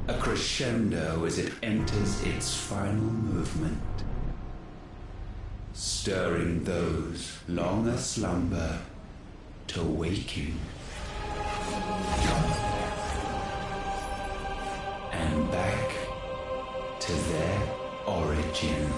Speaker 3: a crescendo as it enters its final movement, stirring those long aslumber to waking. And back to their origin.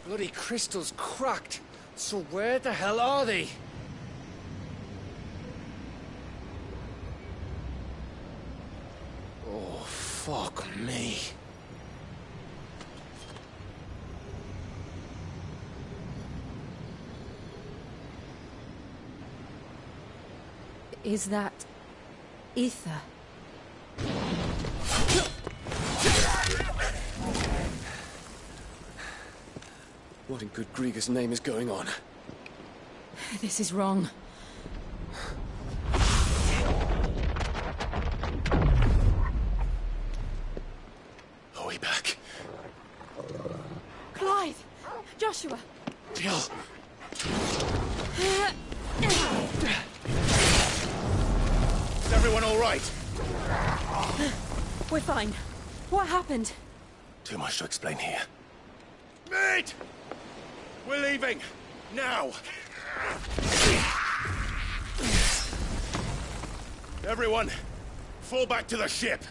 Speaker 6: Bloody crystal's cracked. So where the hell are they? Oh, fuck me.
Speaker 4: Is that ether?
Speaker 5: What in good Grieger's name is going on?
Speaker 4: This is wrong.
Speaker 14: Are we back?
Speaker 8: Clive! Joshua!
Speaker 14: Jill! Is everyone all right?
Speaker 4: We're fine. What happened?
Speaker 14: Too much to explain here. Mate! We're leaving! Now! Everyone, fall back to the ship!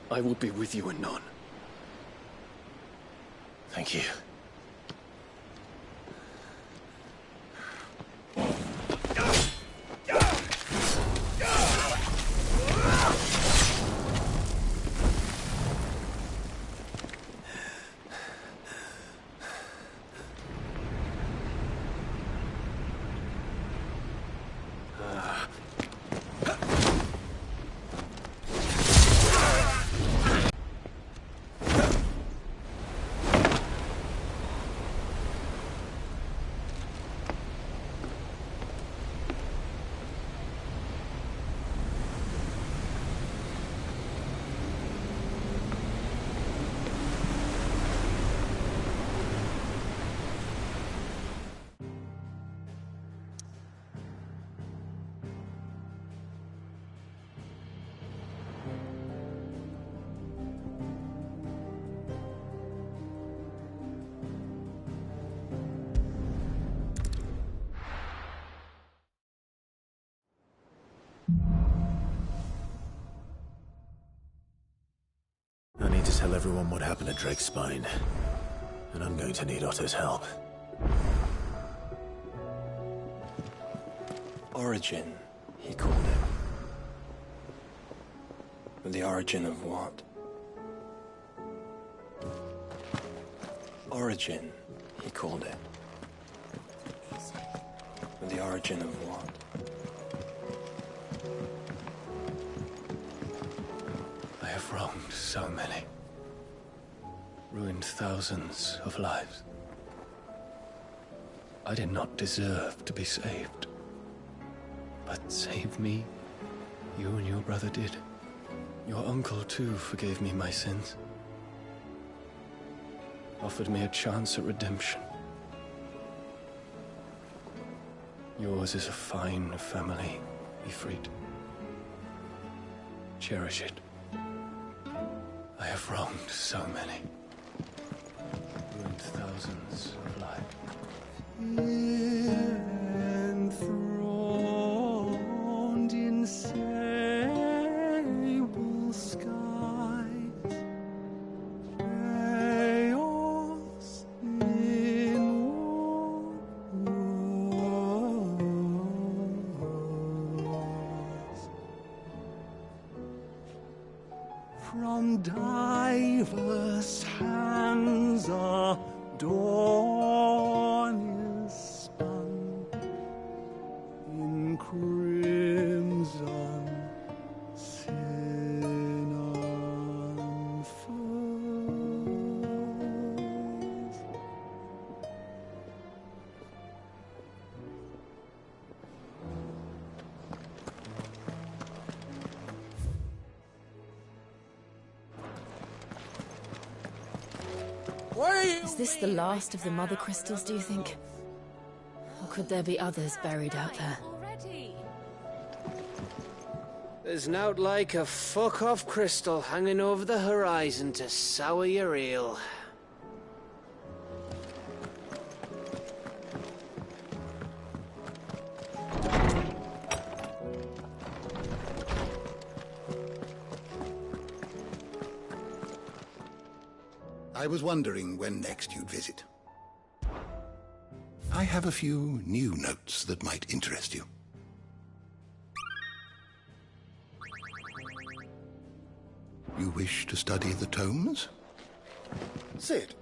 Speaker 5: I will be with you anon.
Speaker 14: Thank you. tell everyone what happened at Drake's Spine. And I'm going to need Otto's help.
Speaker 11: Origin, he called it. But the origin of what? Origin, he called it. But the origin of what? I have wronged so many. Ruined thousands of lives. I did not deserve to be saved. But save me, you and your brother did. Your uncle, too, forgave me my sins. Offered me a chance at redemption. Yours is a fine family, Ifrit. Cherish it. I have wronged so many. Ruined thousands of lives.
Speaker 15: Enthroned in sable skies, chaos in wars. From diverse hands a dawn is spun in crimson sin unfurls.
Speaker 4: Is this the last of the mother crystals, do you think? Or could there be others buried out there?
Speaker 6: There's nowt like a fuck-off crystal hanging over the horizon to sour your ale.
Speaker 16: I was wondering when next you'd visit. I have a few new notes that might interest you. You wish to study the tomes?
Speaker 17: Sid,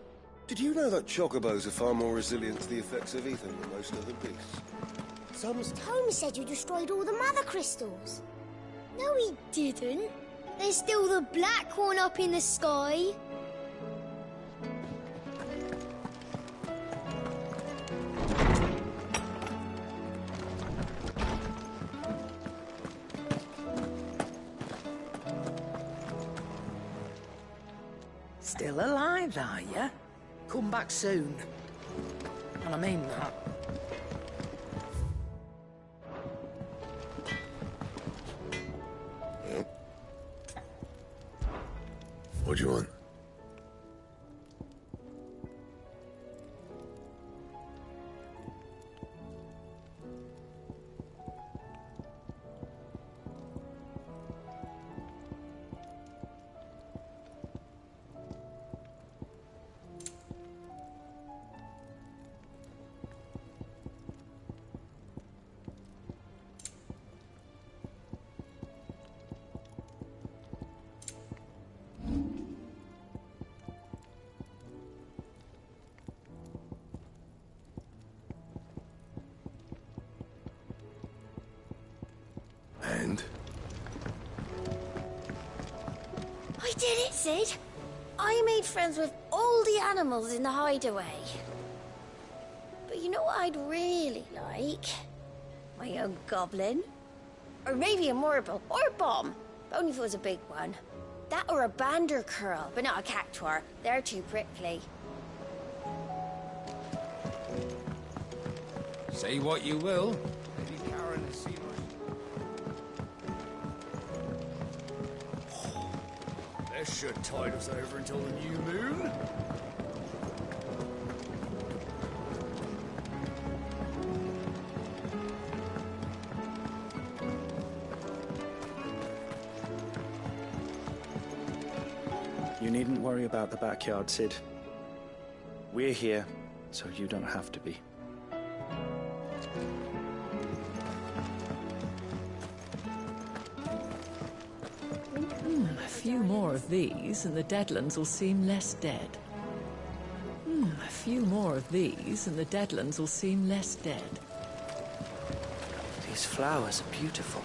Speaker 17: did you know that chocobos are far more resilient to the effects of ether than most other beasts?
Speaker 18: Tom said you destroyed all the mother crystals. No, he didn't. There's still the black one up in the sky.
Speaker 19: Still alive, are you? Come back soon. And I mean that.
Speaker 9: What do you want? And?
Speaker 18: I did it, Sid. I made friends with all the animals in the hideaway. But you know what I'd really like? My own goblin. Or maybe a marble or a bomb. But only if it was a big one. That or a bander curl, but not a cactuar. They're too prickly.
Speaker 20: Say what you will. Lady Karen has seen us.
Speaker 15: This should tide us over until the new moon.
Speaker 21: You needn't worry about the backyard, Cid. We're here, so you don't have to be.
Speaker 22: A few more of these, and the Deadlands will seem less dead. A few more of these, and the Deadlands will seem less dead.
Speaker 23: These flowers are beautiful.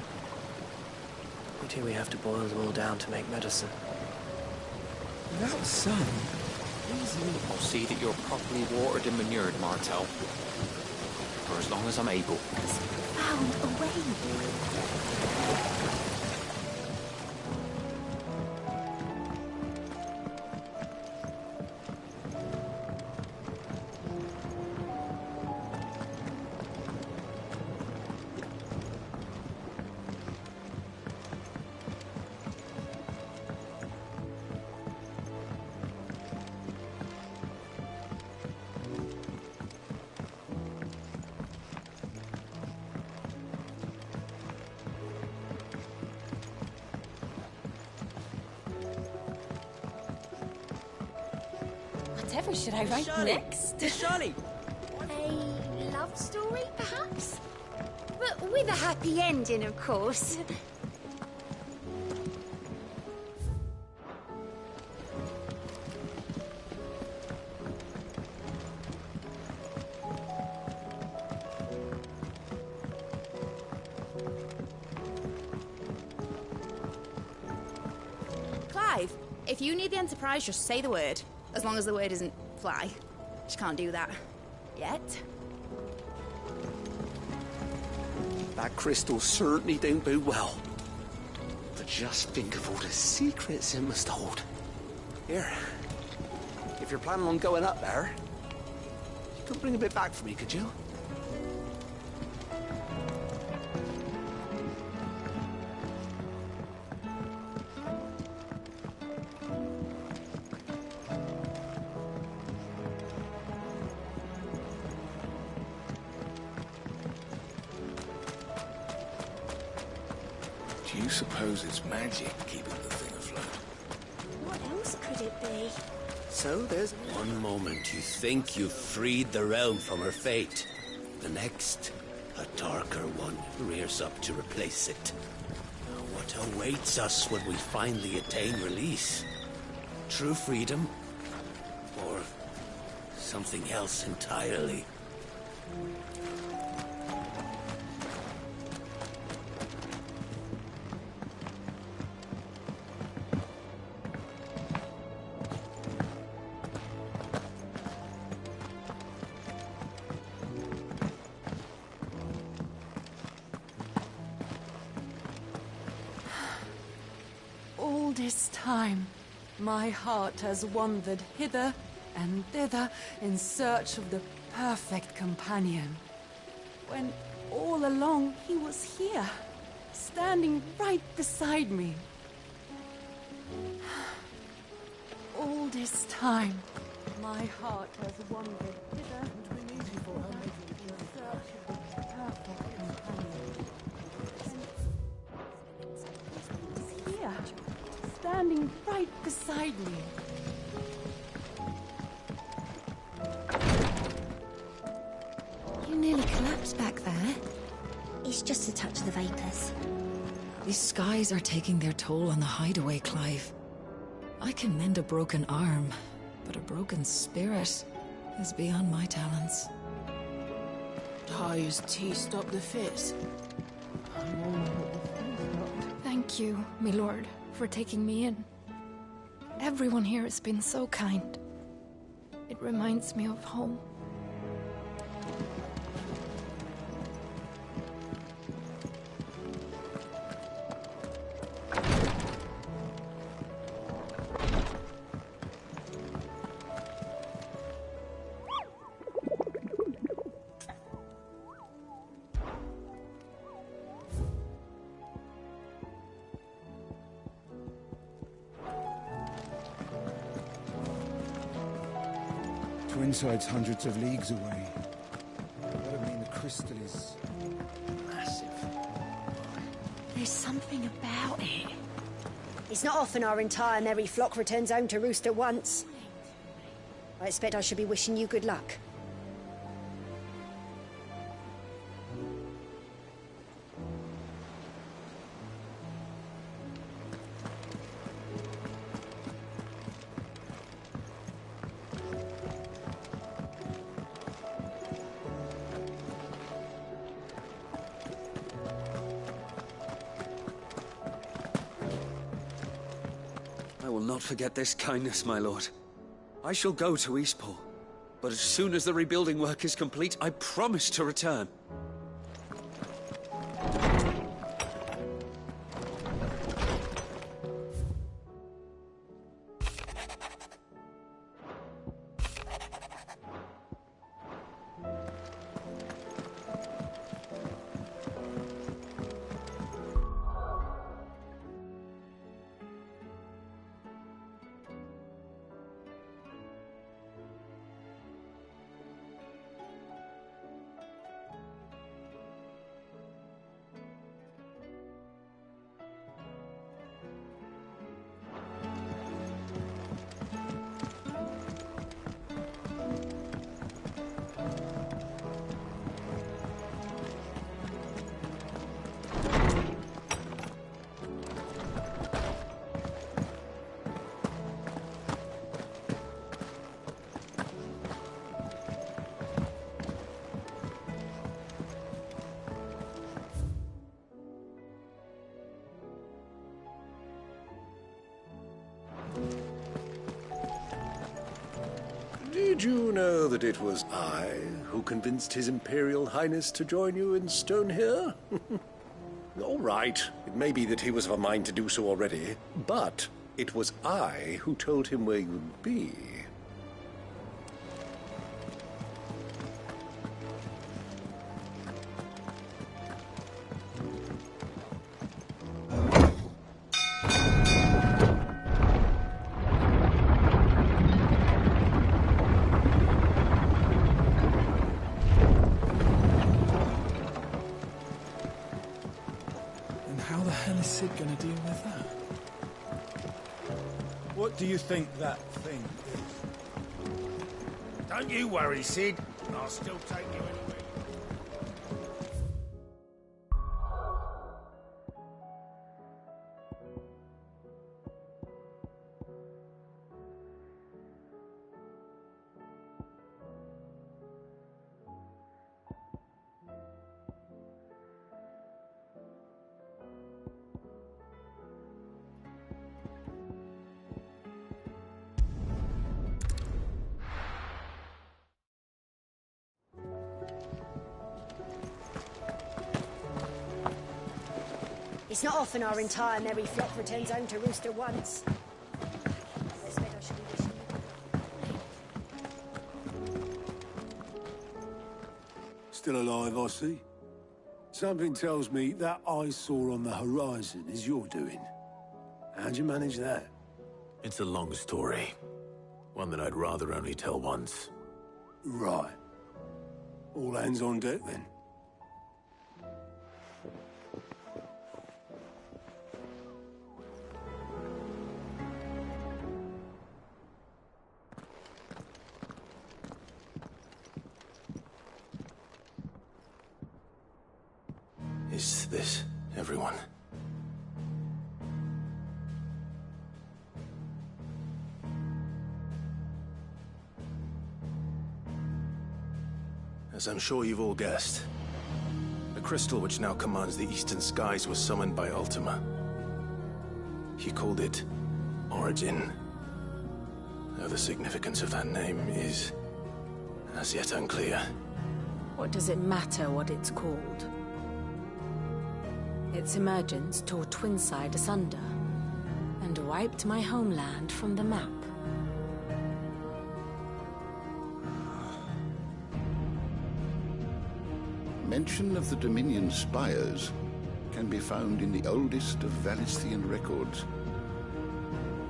Speaker 23: Wait till we have to boil them all down to make medicine.
Speaker 24: Without sun, these leaves will see that you're properly watered and manured, Martel. For as long as I'm able.
Speaker 18: Found a way.
Speaker 4: Whatever should I write next?
Speaker 19: Shirley!
Speaker 18: A love story, perhaps? But with a happy ending, of course.
Speaker 10: Clive, if you need the Enterprise, just say the word. As long as the word isn't fly. Just can't do that. Yet.
Speaker 2: That crystal certainly don't bode well. But just think of all the secrets it must hold. Here, if you're planning on going up there, you could bring a bit back for me, could you?
Speaker 14: Do you suppose it's magic keeping the thing afloat?
Speaker 18: What else could it be?
Speaker 2: So there's one moment you think you've freed the realm from her fate. The next, a darker one rears up to replace it. Now, what awaits us when we finally attain release? True freedom? Or something else entirely?
Speaker 22: All this time, my heart has wandered hither and thither in search of the perfect companion. When all along he was here, standing right beside me. All this time, my heart has wandered hither and in search of the perfect companion. Here, standing right beside me.
Speaker 4: You nearly collapsed back there.
Speaker 18: It's just a touch of the vapors.
Speaker 22: These skies are taking their toll on the hideaway, Clive. I can mend a broken arm, but a broken spirit is beyond my talents.
Speaker 19: Ty's tea stop the fits.
Speaker 4: Thank you, my lord, for taking me in. Everyone here has been so kind. It reminds me of home.
Speaker 15: Twinside's hundreds of leagues away. That would mean the crystal is massive.
Speaker 4: There's something about it.
Speaker 1: It's not often our entire merry flock returns home to roost at once. I expect I should be wishing you good luck.
Speaker 7: I will not forget this kindness, my lord. I shall go to Eastport, but as soon as the rebuilding work is complete, I promise to return.
Speaker 14: Did you know that it was I who convinced His Imperial Highness to join you in stone here? All right, it may be that he was of a mind to do so already, but it was I who told him where you'd be.
Speaker 11: How the hell is Sid gonna deal with that? What do you think that thing is?
Speaker 20: Don't you worry, Sid. I'll still take you anyway.
Speaker 1: It's not often our entire merry flock returns home to roost at once. I expect I should be wishing you.
Speaker 12: Still alive, I see. Something tells me that I saw on the horizon is your doing. How'd you manage that?
Speaker 14: It's a long story. One that I'd rather only tell once.
Speaker 12: Right. All hands on deck, then.
Speaker 14: Is this everyone? As I'm sure you've all guessed, the crystal which now commands the eastern skies was summoned by Ultima. He called it Origin. Though the significance of that name is as yet unclear.
Speaker 22: What does it matter what it's called? Its emergence tore Twinside asunder and wiped my homeland from the map.
Speaker 16: Mention of the Dominion spires can be found in the oldest of Valisthian records.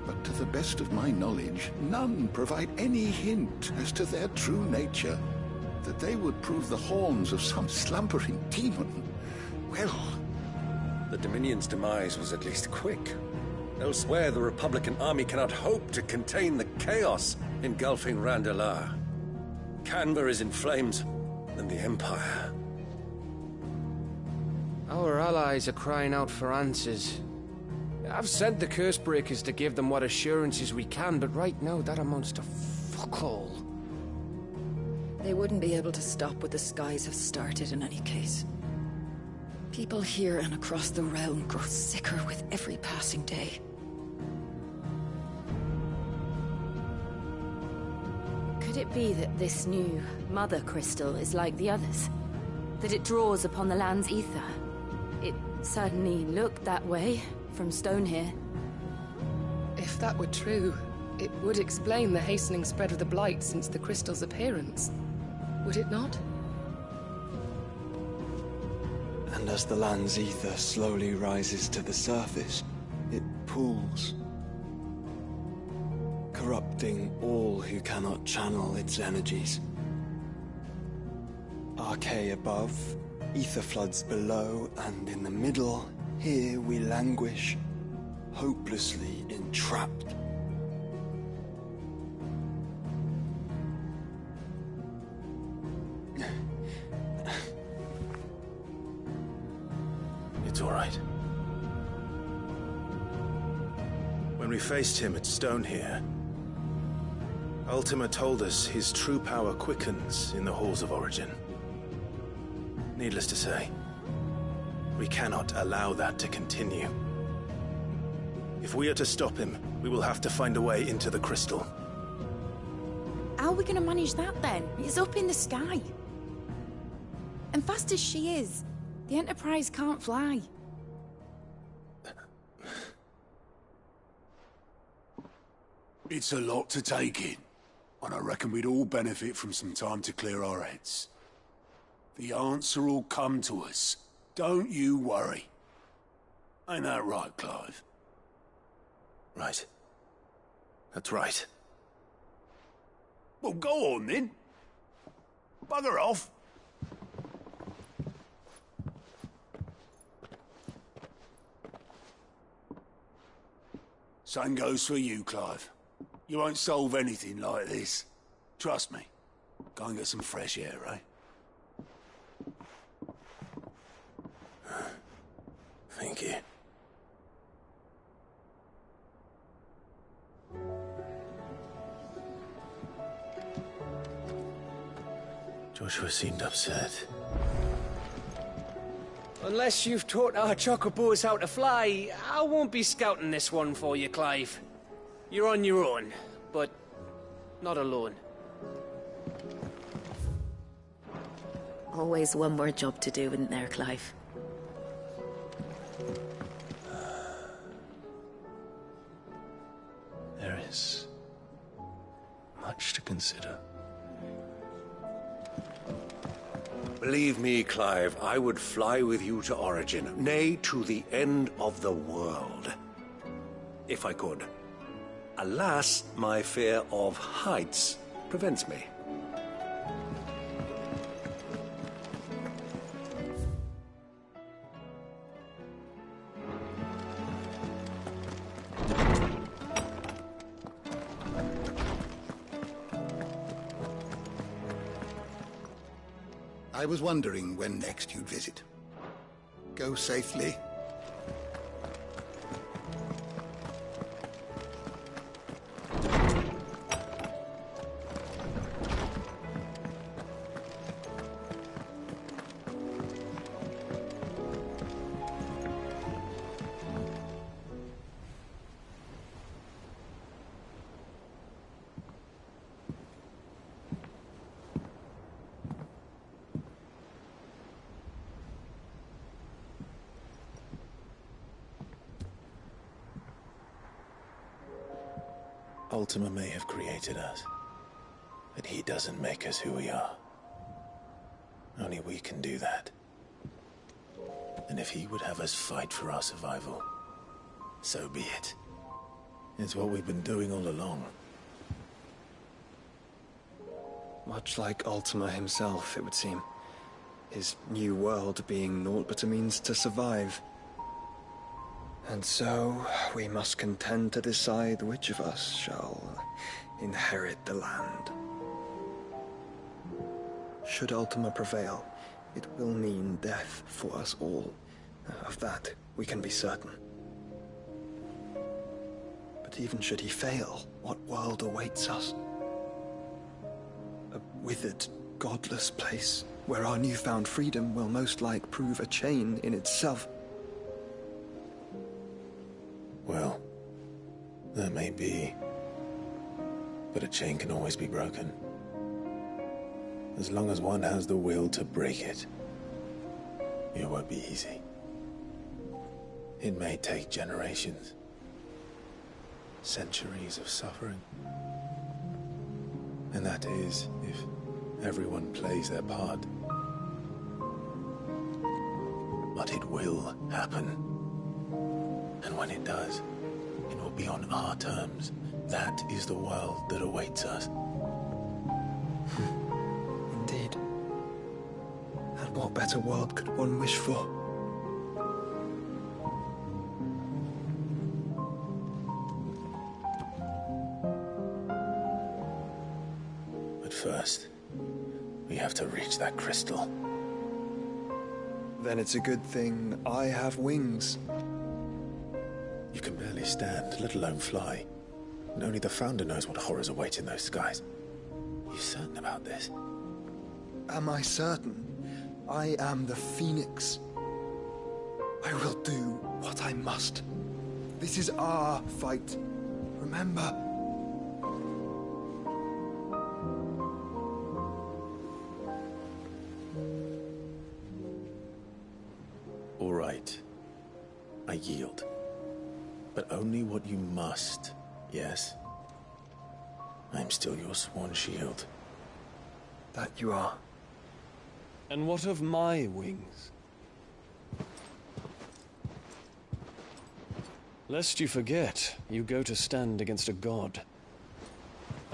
Speaker 16: But to the best of my knowledge, none provide any hint as to their true nature. That they would prove the horns of some slumbering demon. Well,
Speaker 14: the Dominion's demise was at least quick.
Speaker 17: Elsewhere, the Republican army cannot hope to contain the chaos engulfing Randalar. Canva is in flames, and the Empire.
Speaker 6: Our allies are crying out for answers. I've sent the Cursebreakers to give them what assurances we can, but right now that amounts to fuck all.
Speaker 3: They wouldn't be able to stop what the skies have started in any case. People here and across the realm grow sicker with every passing day.
Speaker 4: Could it be that this new Mother Crystal is like the others? That it draws upon the land's ether? It certainly looked that way from stone here.
Speaker 5: If that were true, it would explain the hastening spread of the Blight since the crystal's appearance. Would it not?
Speaker 11: And as the land's ether slowly rises to the surface, it pools, corrupting all who cannot channel its energies. Archay above, ether floods below, and in the middle, here we languish, hopelessly entrapped.
Speaker 14: It's all right. When we faced him at Stone here, Ultima told us his true power quickens in the Halls of Origin. Needless to say, we cannot allow that to continue. If we are to stop him, we will have to find a way into the crystal.
Speaker 10: How are we going to manage that then? It's up in the sky. And fast as she is, the Enterprise can't fly.
Speaker 12: It's a lot to take in, and I reckon we'd all benefit from some time to clear our heads. The answer will come to us. Don't you worry. Ain't that right, Clive?
Speaker 14: Right. That's right.
Speaker 12: Well, go on then. Bugger off. Same goes for you, Clive. You won't solve anything like this. Trust me. Go and get some fresh air, eh?
Speaker 14: Thank you. Joshua seemed upset.
Speaker 6: Unless you've taught our chocobos how to fly, I won't be scouting this one for you, Clive. You're on your own, but not alone.
Speaker 3: Always one more job to do, isn't there, Clive?
Speaker 11: There is much to consider.
Speaker 17: Believe me, Clive, I would fly with you to Origin, nay, to the end of the world. If I could. Alas, my fear of heights prevents me.
Speaker 16: I was wondering when next you'd visit. Go safely.
Speaker 14: Ultima may have created us, but he doesn't make us who we are. Only we can do that. And if he would have us fight for our survival, so be it. It's what we've been doing all along.
Speaker 11: Much like Ultima himself, it would seem. His new world being naught but a means to survive. And so we must contend to decide which of us shall inherit the land. Should Ultima prevail, it will mean death for us all. Of that, we can be certain. But even should he fail, what world awaits us? A withered, godless place where our newfound freedom will most like prove a chain in itself.
Speaker 14: Well, that may be. But a chain can always be broken. As long as one has the will to break it. It won't be easy. It may take generations. Centuries of suffering. And that is, if everyone plays their part. But it will happen. And when it does, it will be on our terms. That is the world that awaits us.
Speaker 11: Indeed. And what better world could one wish for?
Speaker 14: But first, we have to reach that crystal.
Speaker 11: Then it's a good thing I have wings.
Speaker 14: You can barely stand, let alone fly. And only the Founder knows what horrors await in those skies. You certain about this?
Speaker 11: Am I certain? I am the Phoenix. I will do what I must. This is our fight. Remember?
Speaker 14: All right. I yield. But only what you must, yes? I'm still your sworn shield.
Speaker 11: That you are.
Speaker 6: And what of my wings? Lest you forget, you go to stand against a god.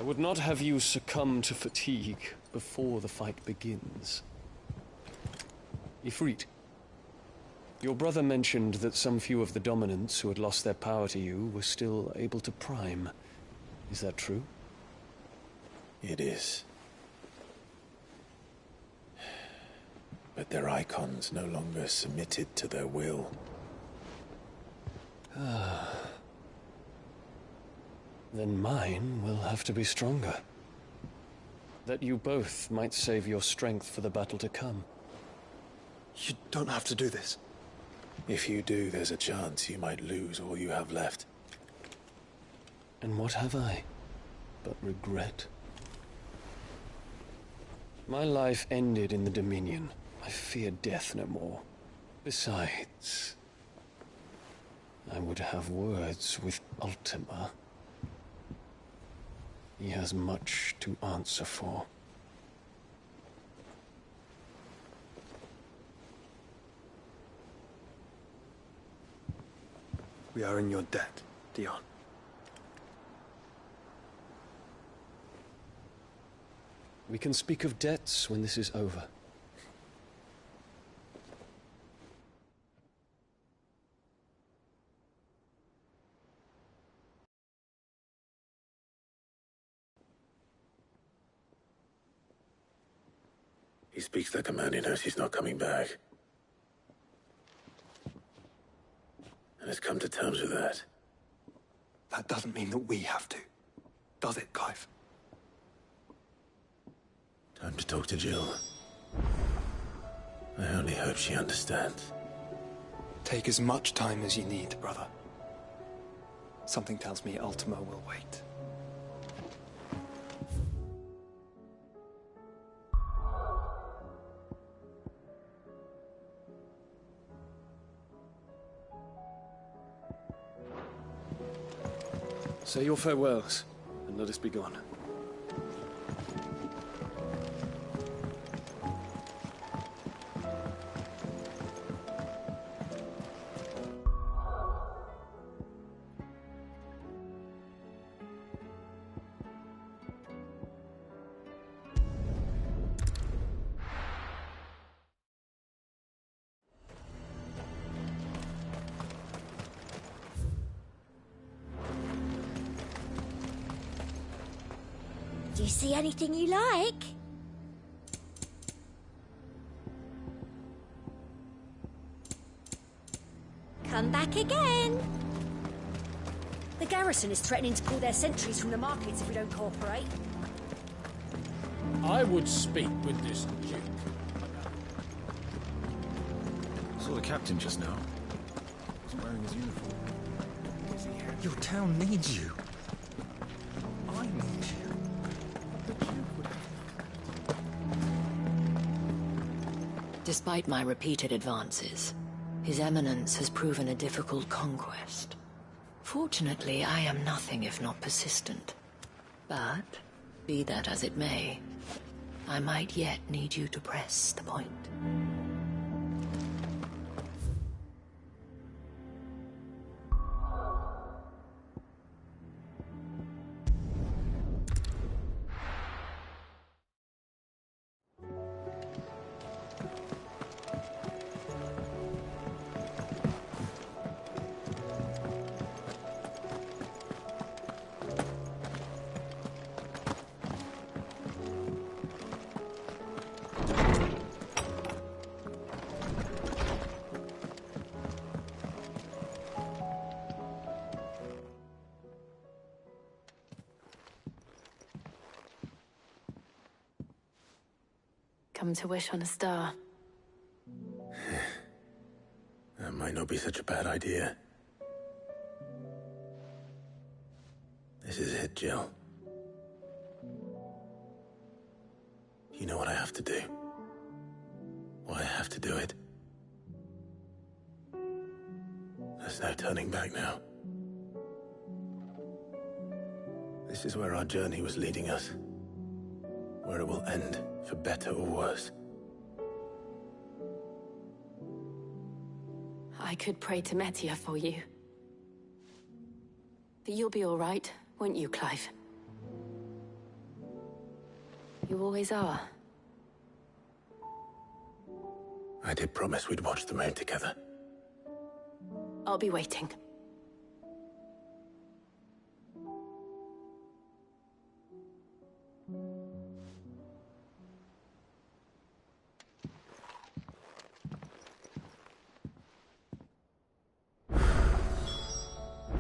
Speaker 6: I would not have you succumb to fatigue before the fight begins. Ifrit, your brother mentioned that some few of the dominants who had lost their power to you were still able to prime. Is that true?
Speaker 14: It is. But their icons no longer submitted to their will.
Speaker 6: Then mine will have to be stronger. That you both might save your strength for the battle to come.
Speaker 11: You don't have to do this.
Speaker 14: If you do, there's a chance you might lose all you have left.
Speaker 6: And what have I but regret? My life ended in the Dominion. I fear death no more. Besides, I would have words with Ultima. He has much to answer for.
Speaker 11: We are in your debt, Dion.
Speaker 6: We can speak of debts when this is over.
Speaker 14: He speaks like a man who knows he's not coming back. And has come to terms with that.
Speaker 11: That doesn't mean that we have to, does it, Clive?
Speaker 14: Time to talk to Jill. I only hope she understands.
Speaker 11: Take as much time as you need, brother. Something tells me Ultima will wait.
Speaker 6: Say your farewells, and let us be gone.
Speaker 18: Do you see anything you like? Come back again.
Speaker 1: The garrison is threatening to pull their sentries from the markets if we don't cooperate.
Speaker 6: I would speak with this duke.
Speaker 15: Saw the captain just now. He's wearing his uniform. Your town needs you. I need you. The Duke would have...
Speaker 8: Despite my repeated advances, His Eminence has proven a difficult conquest. Fortunately, I am nothing if not persistent. But, be that as it may, I might yet need you to press the point.
Speaker 4: Come to wish on a star.
Speaker 14: That might not be such a bad idea. This is it, Jill. You know what I have to do. Why I have to do it. There's no turning back now. This is where our journey was leading us. Where it will end, for better or worse.
Speaker 4: I could pray to Metia for you. But you'll be all right, won't you, Clive? You always are.
Speaker 14: I did promise we'd watch the moon together.
Speaker 4: I'll be waiting.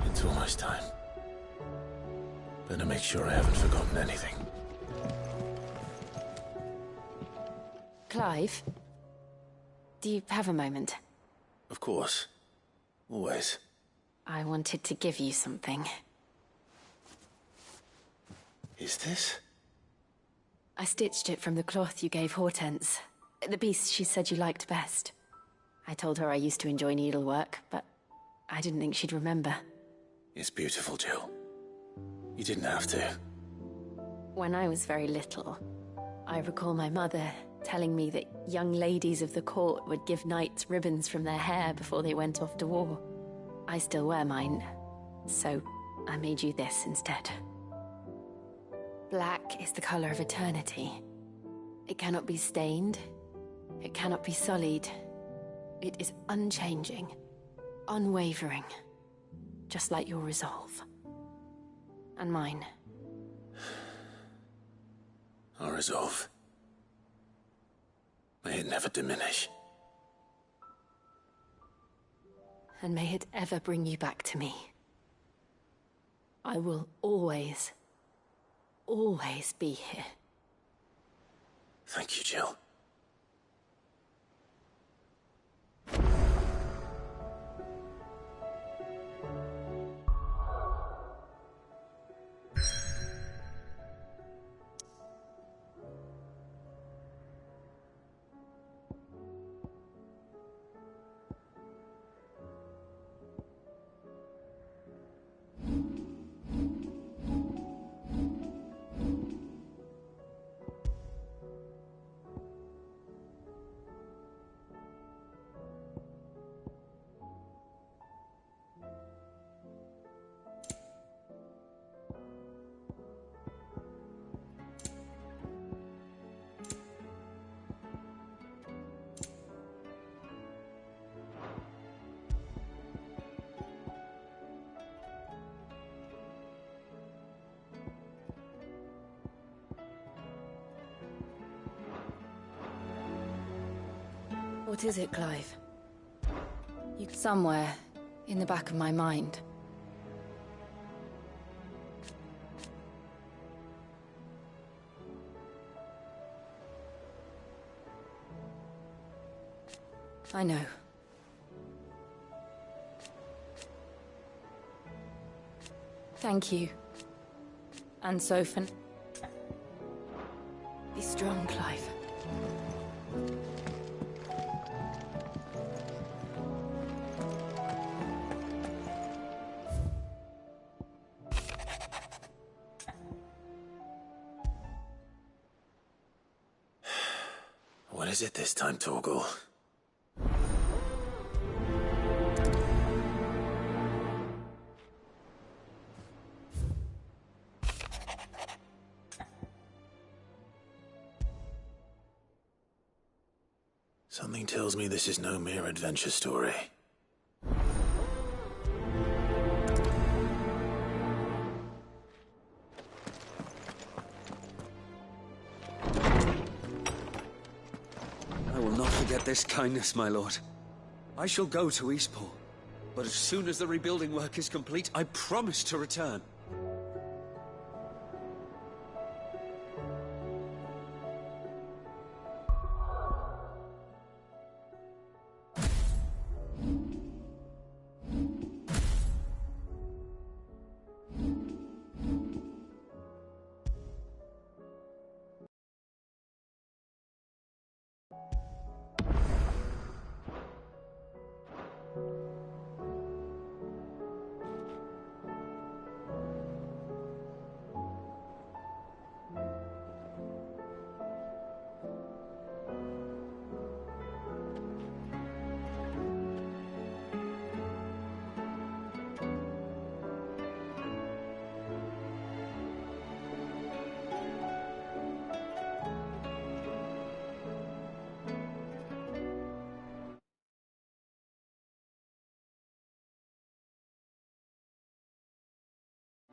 Speaker 14: It's almost time. Better make sure I haven't forgotten anything.
Speaker 4: Clive? Do you have a moment?
Speaker 14: Of course. Always.
Speaker 4: I wanted to give you something.
Speaker 14: Is this?
Speaker 4: I stitched it from the cloth you gave Hortense. The piece she said you liked best. I told her I used to enjoy needlework, but I didn't think she'd remember.
Speaker 14: It's beautiful, Jill. You didn't have to.
Speaker 4: When I was very little, I recall my mother telling me that young ladies of the court would give knights ribbons from their hair before they went off to war. I still wear mine, so I made you this instead. Black is the color of eternity. It cannot be stained. It cannot be sullied. It is unchanging, unwavering, just like your resolve. And mine.
Speaker 14: Our resolve. May it never diminish.
Speaker 4: And may it ever bring you back to me. I will always, always be here.
Speaker 14: Thank you, Jill.
Speaker 3: What is it, Clive? Somewhere in the back of my mind. I know. Thank you. And Sophan. Be strong, Clive.
Speaker 14: What is it this time, Torgal? Something tells me this is no mere adventure story.
Speaker 7: I will not forget this kindness, my lord. I shall go to Eastport, but as soon as the rebuilding work is complete, I promise to return.